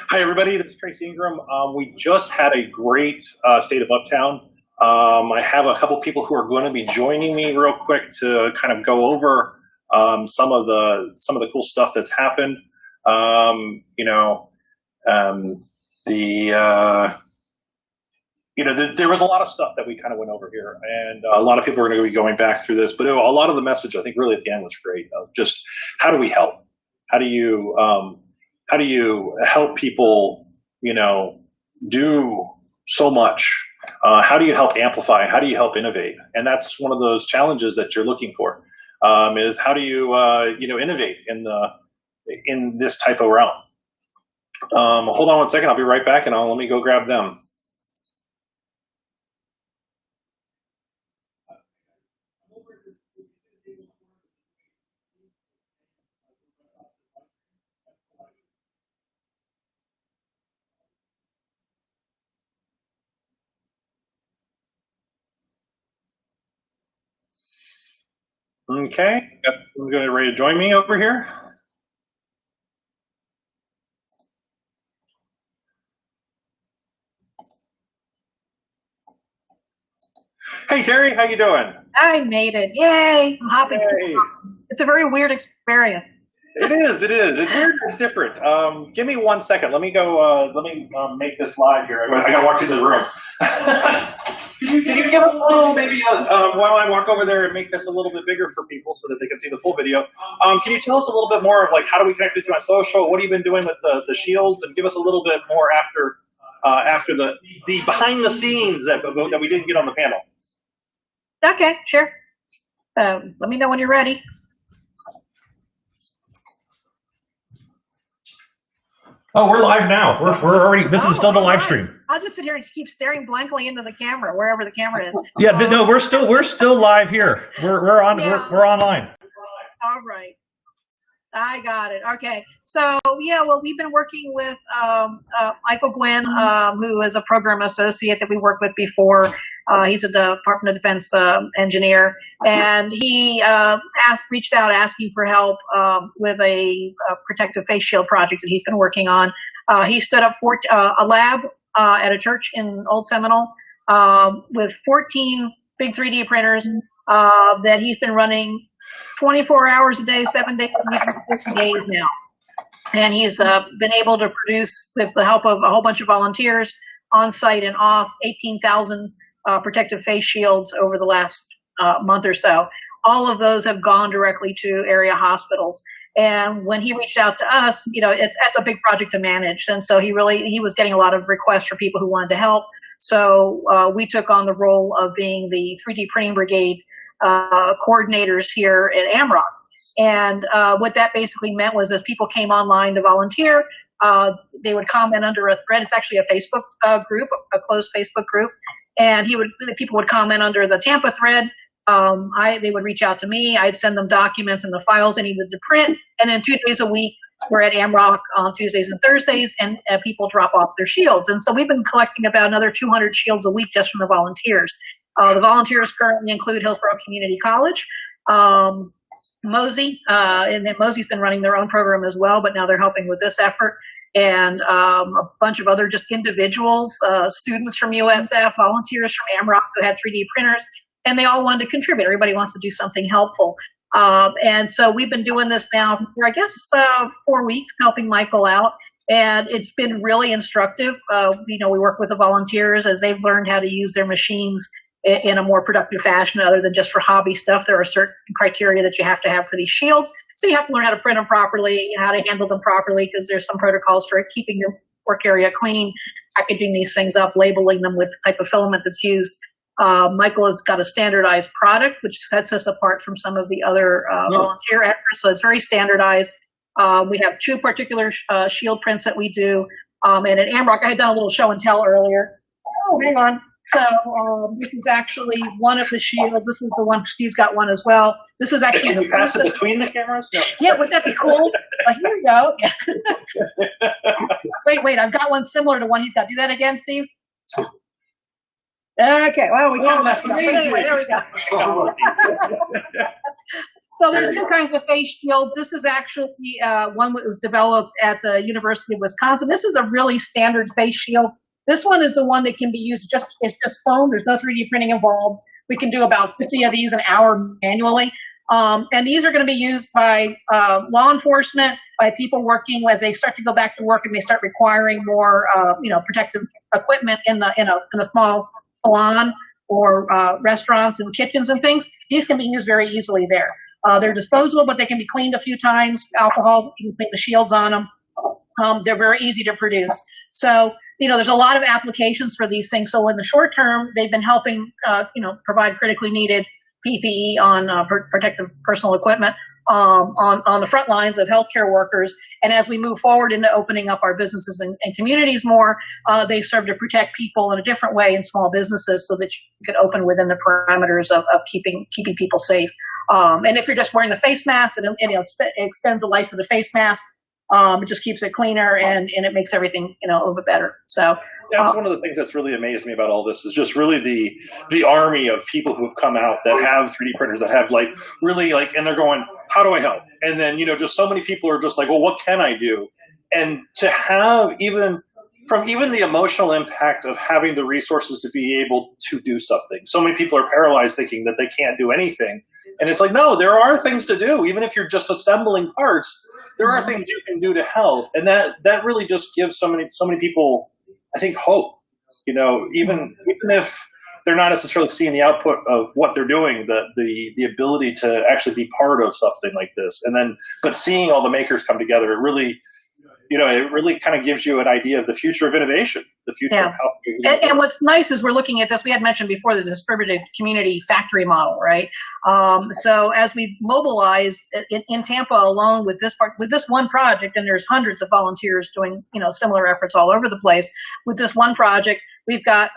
Hi, everybody. This is Tracy Ingram. We just had a great state of Uptown. I have a couple people who are going to be joining me real quick to kind of go over some of the cool stuff that's happened. There was a lot of stuff that we kind of went over here, and a lot of people are going to be going back through this. But a lot of the message, I think, really at the end was great. Of just how do we help? How do you help people, do so much? How do you help amplify? How do you help innovate? And that's one of those challenges that you're looking for, is how do you, innovate in this type of realm? Hold on one second. I'll be right back, and let me go grab them. Okay, I'm going to ready to join me over here. Hey Terry, how you doing? I made it! Yay! I'm hopping. Hey. It's a very weird experience. It is. It's weird. It's different. Give me 1 second. Let me go. Let me make this live here. I got to walk into the room. Can you give a little, maybe while I walk over there and make this a little bit bigger for people so that they can see the full video? Can you tell us a little bit more of like how do we connect with you on social? What have you been doing with the shields? And give us a little bit more after the behind the scenes that we didn't get on the panel. Okay, sure. Let me know when you're ready. Oh, we're live now. We're already. This is still the live stream. I'll just sit here and keep staring blankly into the camera, wherever the camera is. Yeah, no, we're still live here. We're on. Yeah. We're online. All right. I got it. Okay. So yeah, well, we've been working with Michael Gwynn, who is a program associate that we worked with before. He's a Department of Defense engineer, and he reached out asking for help with a protective face shield project that he's been working on. He stood up a lab at a church in Old Seminole with 14 big 3D printers that he's been running 24 hours a day, 7 days a week, 50 days now. And he's been able to produce, with the help of a whole bunch of volunteers on site and off, 18,000 protective face shields over the last month or so. All of those have gone directly to area hospitals. And when he reached out to us, it's a big project to manage. And so he was getting a lot of requests from people who wanted to help. So we took on the role of being the 3D printing brigade coordinators here at AMROC. And what that basically meant was as people came online to volunteer, they would comment under a thread. It's actually a Facebook group, a closed Facebook group. And people would comment under the Tampa thread. They would reach out to me. I'd send them documents and the files they needed to print. And then 2 days a week, we're at AMROC on Tuesdays and Thursdays, and people drop off their shields. And so we've been collecting about another 200 shields a week just from the volunteers. The volunteers currently include Hillsborough Community College, Mosey, and then Mosey's been running their own program as well, but now they're helping with this effort. and a bunch of other just individuals, students from USF, volunteers from AMROC who had 3D printers, and they all wanted to contribute. Everybody wants to do something helpful. And so we've been doing this now for, I guess, 4 weeks, helping Michael out. And it's been really instructive. We work with the volunteers as they've learned how to use their machines in a more productive fashion other than just for hobby stuff. There are certain criteria that you have to have for these shields. So you have to learn how to print them properly, how to handle them properly, because there's some protocols for keeping your work area clean, packaging these things up, labeling them with the type of filament that's used. Michael has got a standardized product, which sets us apart from some of the other volunteer efforts. So it's very standardized. We have 2 particular shield prints that we do. And at AMROC, I had done a little show and tell earlier. Oh, hang on. So this is actually one of the shields. This is the one, Steve's got one as well. This is actually Can the you pass it process. between the cameras? No. Yeah, would that be cool? Here we go. Wait, I've got one similar to one he's got. Do that again, Steve. Okay, well, we got that. Anyway, there we go. So there's 2 kinds of face shields. This is actually one that was developed at the University of Wisconsin. This is a really standard face shield. This one is the one that can be used it's just foam. There's no 3D printing involved. We can do about 50 of these an hour manually. And these are going to be used by law enforcement, by people working as they start to go back to work and they start requiring more, protective equipment in the small salon or restaurants and kitchens and things. These can be used very easily there. They're disposable, but they can be cleaned a few times. Alcohol, you can clean the shields on them. They're very easy to produce. So, there's a lot of applications for these things. So in the short term, they've been helping, provide critically needed PPE on protective personal equipment on the front lines of healthcare workers. And as we move forward into opening up our businesses and communities more, they serve to protect people in a different way in small businesses so that you can open within the parameters of keeping people safe. And if you're just wearing the face mask, it extends the life of the face mask. It just keeps it cleaner and it makes everything, a little bit better. So that's one of the things that's really amazed me about all this is just really the army of people who've come out that have 3D printers that have and they're going, how do I help? And then, just so many people are just like, well, what can I do? And to have even the emotional impact of having the resources to be able to do something. So many people are paralyzed thinking that they can't do anything. And it's like, no, there are things to do. Even if you're just assembling parts, there are things you can do to help. And that really just gives so many people, I think, hope. Even if they're not necessarily seeing the output of what they're doing, the ability to actually be part of something like this. But seeing all the makers come together, it really kind of gives you an idea of the future of innovation, the future of how. And what's nice is we're looking at this. We had mentioned before the distributed community factory model, right? So as we mobilized in Tampa alone with this one project, and there's hundreds of volunteers doing similar efforts all over the place. With this one project, we've got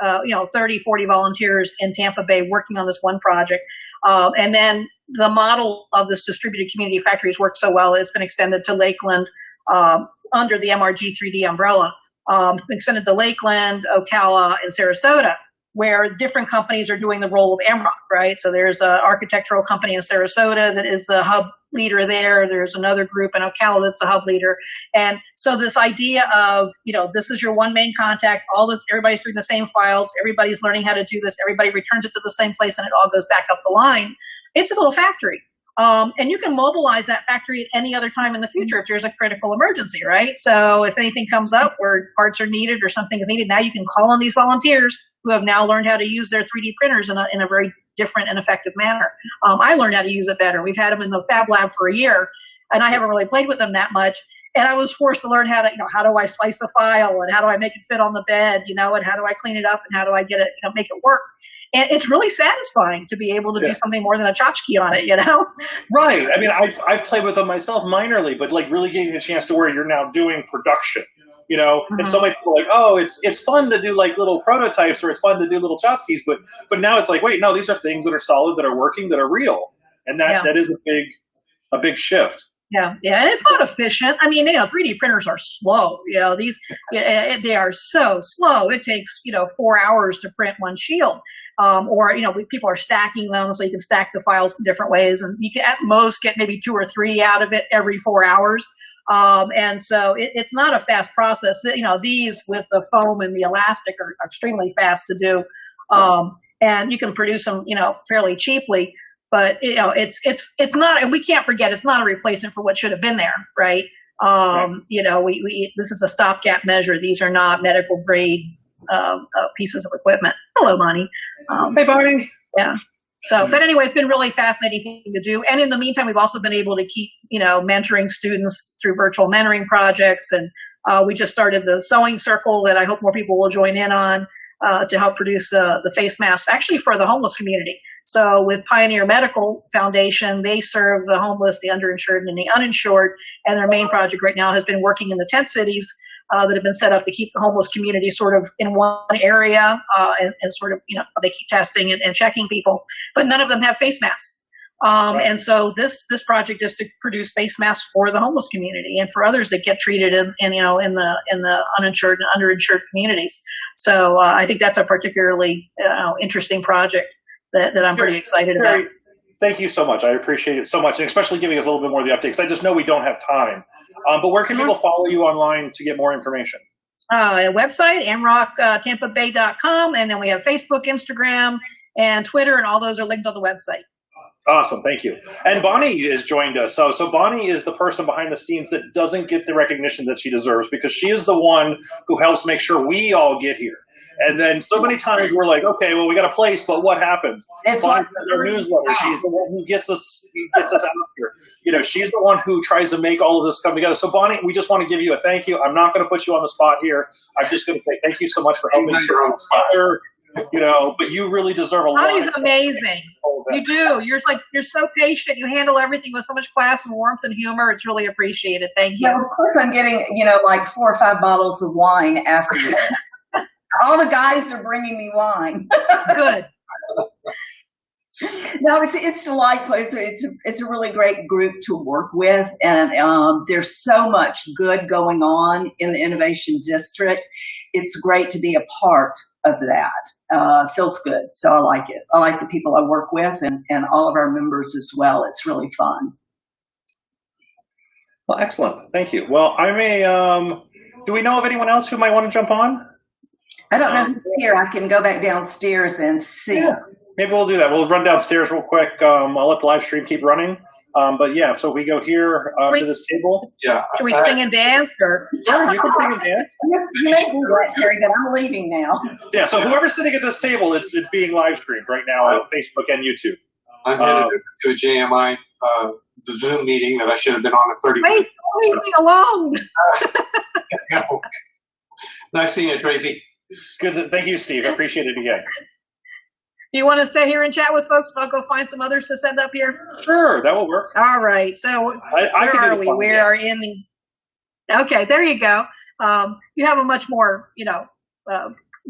30, 40 volunteers in Tampa Bay working on this one project, and then the model of this distributed community factories worked so well, it's been extended to Lakeland. Under the MRG 3D umbrella, extended to Lakeland, Ocala, and Sarasota, where different companies are doing the role of AMROC, right? So there's an architectural company in Sarasota that is the hub leader there. There's another group in Ocala that's the hub leader. And so this idea of, this is your one main contact, everybody's doing the same files, everybody's learning how to do this, everybody returns it to the same place, and it all goes back up the line. It's a little factory. And you can mobilize that factory at any other time in the future if there's a critical emergency, right? So if anything comes up where parts are needed or something is needed, now you can call on these volunteers who have now learned how to use their 3D printers in a very different and effective manner. I learned how to use it better. We've had them in the Fab Lab for a year, and I haven't really played with them that much. And I was forced to learn how to, how do I slice a file, and how do I make it fit on the bed, and how do I clean it up, and how do I get it, make it work. And it's really satisfying to be able to do something more than a tchotchke on it, Right. I mean, I've played with them myself minorly, but really getting a chance to where you're now doing production, and so many people are like, oh, it's fun to do little prototypes, or it's fun to do little tchotchkes, but now it's like, wait, no, these are things that are solid, that are working, that are real. And that is a big shift. Yeah, and it's not efficient. I mean, 3D printers are slow. They are so slow. It takes 4 hours to print one shield, or people are stacking them so you can stack the files in different ways, and you can at most get maybe 2 or 3 out of it every 4 hours. And so it's not a fast process. These with the foam and the elastic are extremely fast to do. And you can produce them, fairly cheaply, but it's not, and we can't forget, it's not a replacement for what should have been there, right? This is a stopgap measure. These are not medical grade pieces of equipment. Hello, Bonnie. Hey, Bonnie. Yeah. So, but anyway, it's been really fascinating thing to do. And in the meantime, we've also been able to keep, mentoring students through virtual mentoring projects. And we just started the sewing circle that I hope more people will join in on to help produce the face masks, actually for the homeless community. So with Pioneer Medical Foundation, they serve the homeless, the underinsured, and the uninsured. And their main project right now has been working in the tent cities that have been set up to keep the homeless community sort of in one area and sort of, they keep testing and checking people, but none of them have face masks. And so this project is to produce face masks for the homeless community and for others that get treated in the uninsured and underinsured communities. So I think that's a particularly interesting project that I'm pretty excited about. Thank you so much. I appreciate it so much, and especially giving us a little bit more of the update, because I just know we don't have time. But where can people follow you online to get more information? Website, amrocktambabay.com, and then we have Facebook, Instagram, and Twitter, and all those are linked on the website. Awesome, thank you. And Bonnie has joined us. So Bonnie is the person behind the scenes that doesn't get the recognition that she deserves, because she is the one who helps make sure we all get here. And then so many times we're like, okay, well, we got a place, but what happens? It's Bonnie has our newsletter. She's the one who gets us out here. She's the one who tries to make all of this come together. So Bonnie, we just want to give you a thank you. I'm not going to put you on the spot here. I'm just going to say thank you so much for helping me. But you really deserve a lot. Bonnie's amazing. You do. You're so patient. You handle everything with so much class and warmth and humor. It's really appreciated. Thank you. Of course, I'm getting like 4 or 5 bottles of wine after this. All the guys are bringing me wine. Good. No, it's delightful. It's a really great group to work with, and there's so much good going on in the Innovation District. It's great to be a part of that. Feels good, so I like it. I like the people I work with, and all of our members as well. It's really fun. Well, excellent. Thank you. Well, I may. Do we know of anyone else who might want to jump on? I don't know who's here. I can go back downstairs and see. Yeah. Maybe we'll do that. We'll run downstairs real quick. I'll let the live stream keep running. But yeah, so we go here to this table. Yeah. Should we sing and dance? Or? Sure, you can sing and dance. You may do that, Terry, but I'm leaving now. Yeah, so whoever's sitting at this table, it's being live streamed right now on Facebook and YouTube. I'm headed to a JMI, the Zoom meeting that I should have been on at 30 minutes. Wait, leave me alone. Nice seeing you, Tracy. Good. Thank you, Steve. I appreciate it again. Do you want to stay here and chat with folks? I'll go find some others to send up here. Sure, that will work. All right. So where are we? We are in the. Okay, there you go. You have a much more,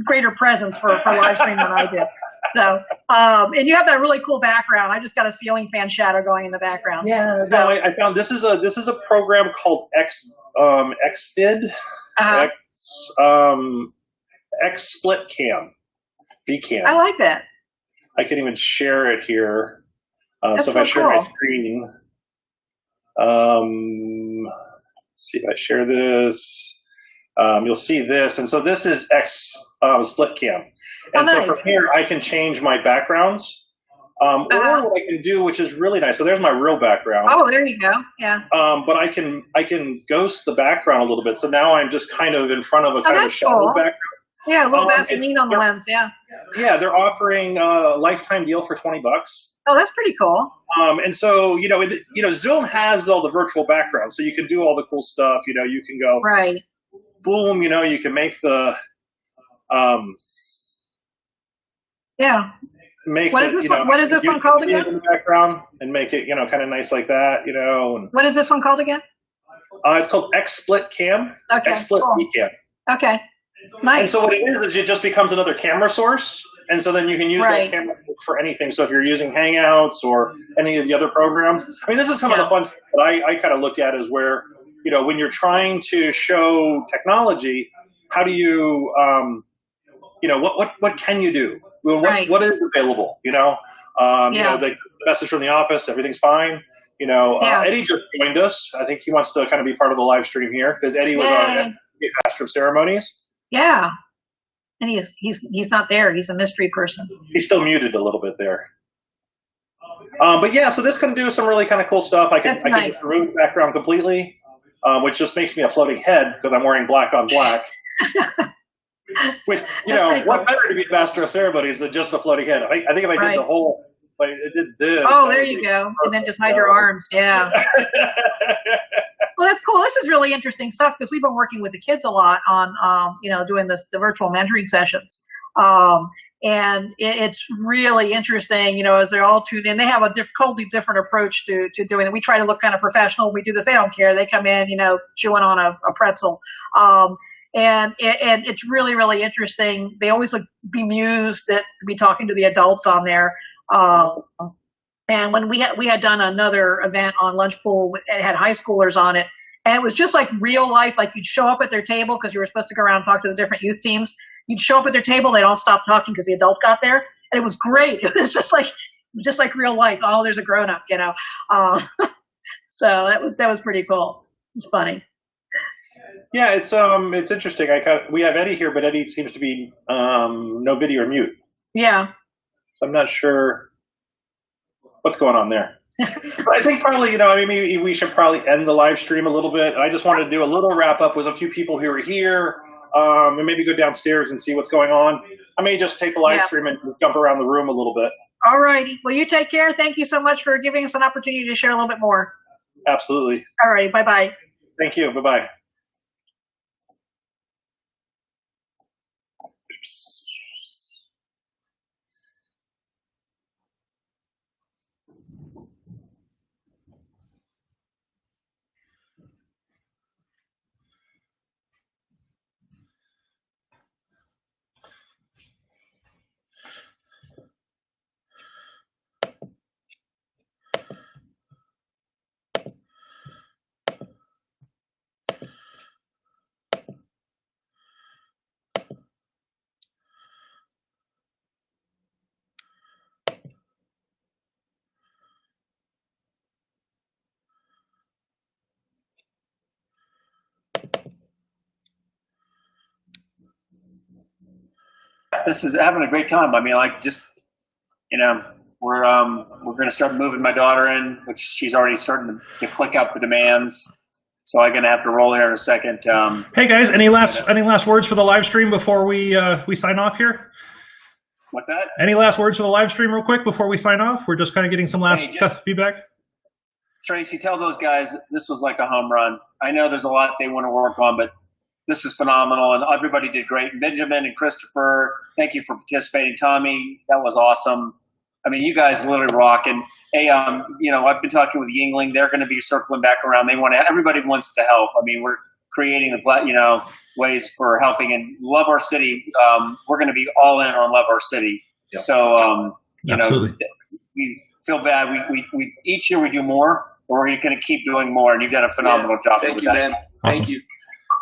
greater presence for live stream than I do. So, and you have that really cool background. I just got a ceiling fan shadow going in the background. Yeah. So I found this is a program called XFID. XSplit Cam. VCam. I like that. I can even share it here. So if I share my screen, see if I share this, you'll see this. And so this is Split Cam. And so from here, I can change my backgrounds. Or what I can do, which is really nice. So there's my real background. Oh, there you go. Yeah. But I can ghost the background a little bit. So now I'm just kind of in front of a kind of a shadow background. Yeah, a little Vaseline on the lens, yeah. Yeah, they're offering a lifetime deal for $20. Oh, that's pretty cool. And so, Zoom has all the virtual background, so you can do all the cool stuff. You can go, right. Boom, you can make the, yeah. Make what is this one? What is this one called again? In the background and make it, kind of nice like that, And what is this one called again? It's called XSplit Cam. Okay. XSplit VCam. Okay. Nice. And so what it is it just becomes another camera source. And so then you can use that camera for anything. So if you're using Hangouts or any of the other programs, I mean, this is some of the fun stuff that I kind of look at is where, when you're trying to show technology, how do you, what can you do? What is available? The message from the office, everything's fine. You know, Yeah. Eddie just joined us. I think he wants to kind of be part of the live stream here because Eddie was our master of ceremonies. Yeah. And he's not there. He's a mystery person. He's still muted a little bit there. But yeah, so this can do some really kind of cool stuff. I can just remove the background completely, which just makes me a floating head because I'm wearing black on black. Which, you know, what better to be master of ceremonies than just a floating head? I think if I did the whole, like, it did this. Oh, there you go. And then just hide your arms. Yeah. Well, that's cool. This is really interesting stuff because we've been working with the kids a lot on, you know, doing the virtual mentoring sessions. And it's really interesting, you know, as they're all tuned in. They have a totally different approach to doing it. We try to look kind of professional. We do this. They don't care. They come in, you know, chewing on a pretzel. And it's really, really interesting. They always look bemused to be talking to the adults on there. And when we had done another event on Lunch Pool, it had high schoolers on it. And it was just like real life. Like you'd show up at their table because you were supposed to go around and talk to the different youth teams. You'd show up at their table. They'd all stop talking because the adult got there. And it was great. It was just like real life. Oh, there's a grown up, you know. So that was pretty cool. It's funny. Yeah, it's interesting. We have Eddie here, but Eddie seems to be no video or mute. Yeah. So I'm not sure what's going on there. But I think probably, you know, I mean, we should probably end the live stream a little bit. I just wanted to do a little wrap up with a few people who are here, and maybe go downstairs and see what's going on. I may just take the live stream and jump around the room a little bit. All righty. Well, you take care. Thank you so much for giving us an opportunity to share a little bit more. Absolutely. All right. Bye-bye. Thank you. Bye-bye. This is having a great time. I mean, like, just, you know, we're going to start moving my daughter in, which she's already starting to click out the demands. So I'm going to have to roll here in a second. Hey guys, any last words for the live stream before we sign off here? What's that? Any last words for the live stream real quick before we sign off? We're just kind of getting some last feedback. Tracy, tell those guys this was like a home run. I know there's a lot they want to work on, but this is phenomenal, and everybody did great. Benjamin and Christopher, thank you for participating. Tommy, that was awesome. I mean, you guys literally rock. And hey, you know, I've been talking with Yingling. They're going to be circling back around. Everybody wants to help. I mean, we're creating ways for helping and love our city. We're going to be all in on love our city. Yep. So you know, we feel bad. We each year we do more, but we're going to keep doing more. And you've done a phenomenal job. Thank you, man. Awesome. Thank you.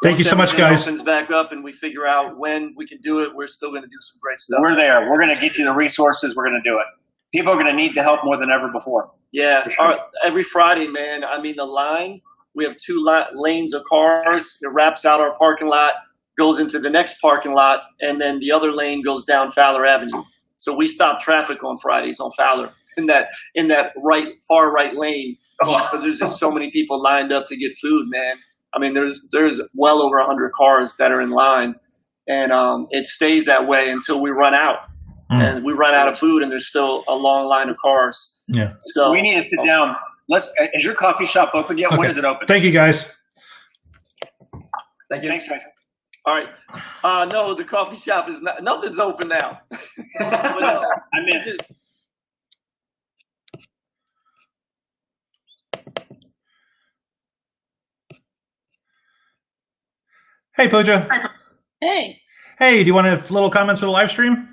Thank you so much, guys. Opens back up and we figure out when we can do it. We're still going to do some great stuff. We're there. We're going to get you the resources. We're going to do it. People are going to need the help more than ever before. Yeah. Sure. Every Friday, man. I mean, the line, we have two lanes of cars. It wraps out our parking lot, goes into the next parking lot, and then the other lane goes down Fowler Avenue. So we stop traffic on Fridays on Fowler in that far right lane because there's just so many people lined up to get food, man. I mean, there's well over 100 cars that are in line, and it stays that way until we run out. And we run out of food, and there's still a long line of cars. Yeah. So we need to sit down. Is your coffee shop open yet? Okay. When is it open? Thank you, guys. Thank you. Thanks, Tracy. All right. No, the coffee shop is not. Nothing's open now. I missed it. Hey, Pooja. Hey. Hey, do you want to have little comments for the live stream?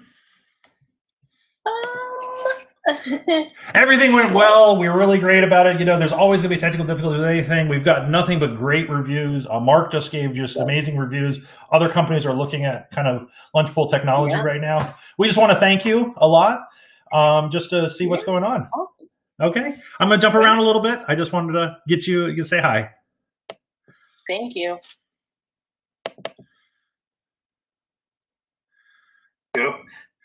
Everything went well. We were really great about it. You know, there's always going to be technical difficulties with anything. We've got nothing but great reviews. Mark just gave amazing reviews. Other companies are looking at kind of lunch pool technology right now. We just want to thank you a lot just to see what's going on. Okay. I'm going to jump around a little bit. I just wanted to get you to say hi. Thank you.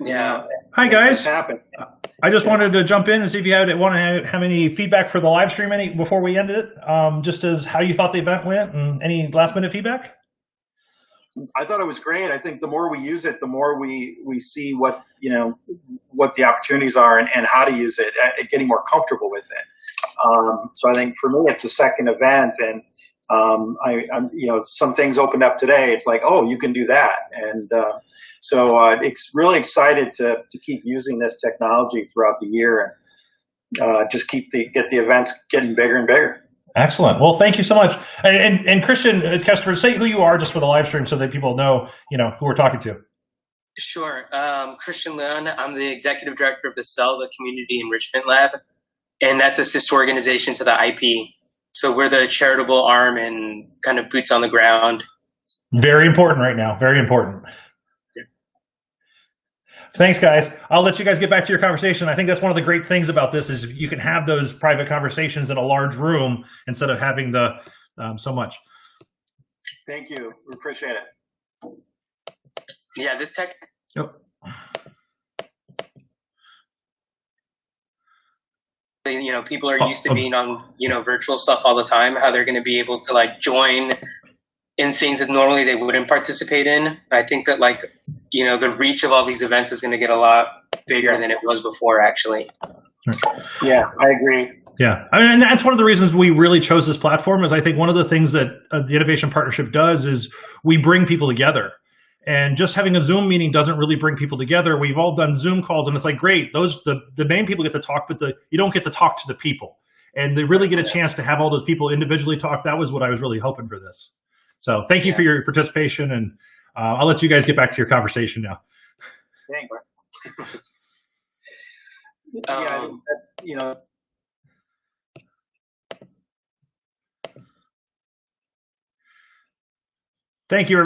Yeah. Hi, guys. Happened. I just wanted to jump in and see if you want to have any feedback for the live stream before we ended it, just as how you thought the event went and any last minute feedback. I thought it was great. I think the more we use it, the more we see what the opportunities are and how to use it, getting more comfortable with it. So I think for me, it's a second event, and I'm some things opened up today. It's like, oh, you can do that, and so it's really excited to keep using this technology throughout the year and just get the events getting bigger and bigger. Excellent. Well, thank you so much. And Christian Kester, say who you are just for the live stream so that people know, who we're talking to. Sure. Christian Leon. I'm the executive director of the CEL, the Community Enrichment Lab, and that's a sister organization to the IP. So we're the charitable arm and kind of boots on the ground. Very important right now. Very important. Thanks, guys. I'll let you guys get back to your conversation. I think that's one of the great things about this is you can have those private conversations in a large room instead of having the so much. Thank you. We appreciate it. Yeah, this tech. Yep. People are used to being on, virtual stuff all the time, how they're going to be able to join in things that normally they wouldn't participate in. I think that the reach of all these events is going to get a lot bigger than it was before, actually. Yeah, I agree. Yeah, and that's one of the reasons we really chose this platform is I think one of the things that the Innovation Partnership does is we bring people together. And just having a Zoom meeting doesn't really bring people together. We've all done Zoom calls, and it's like, great, the main people get to talk, but you don't get to talk to the people. And they really get a chance to have all those people individually talk. That was what I was really hoping for this. So thank you for your participation, and I'll let you guys get back to your conversation now. Thanks. Thank you, everybody.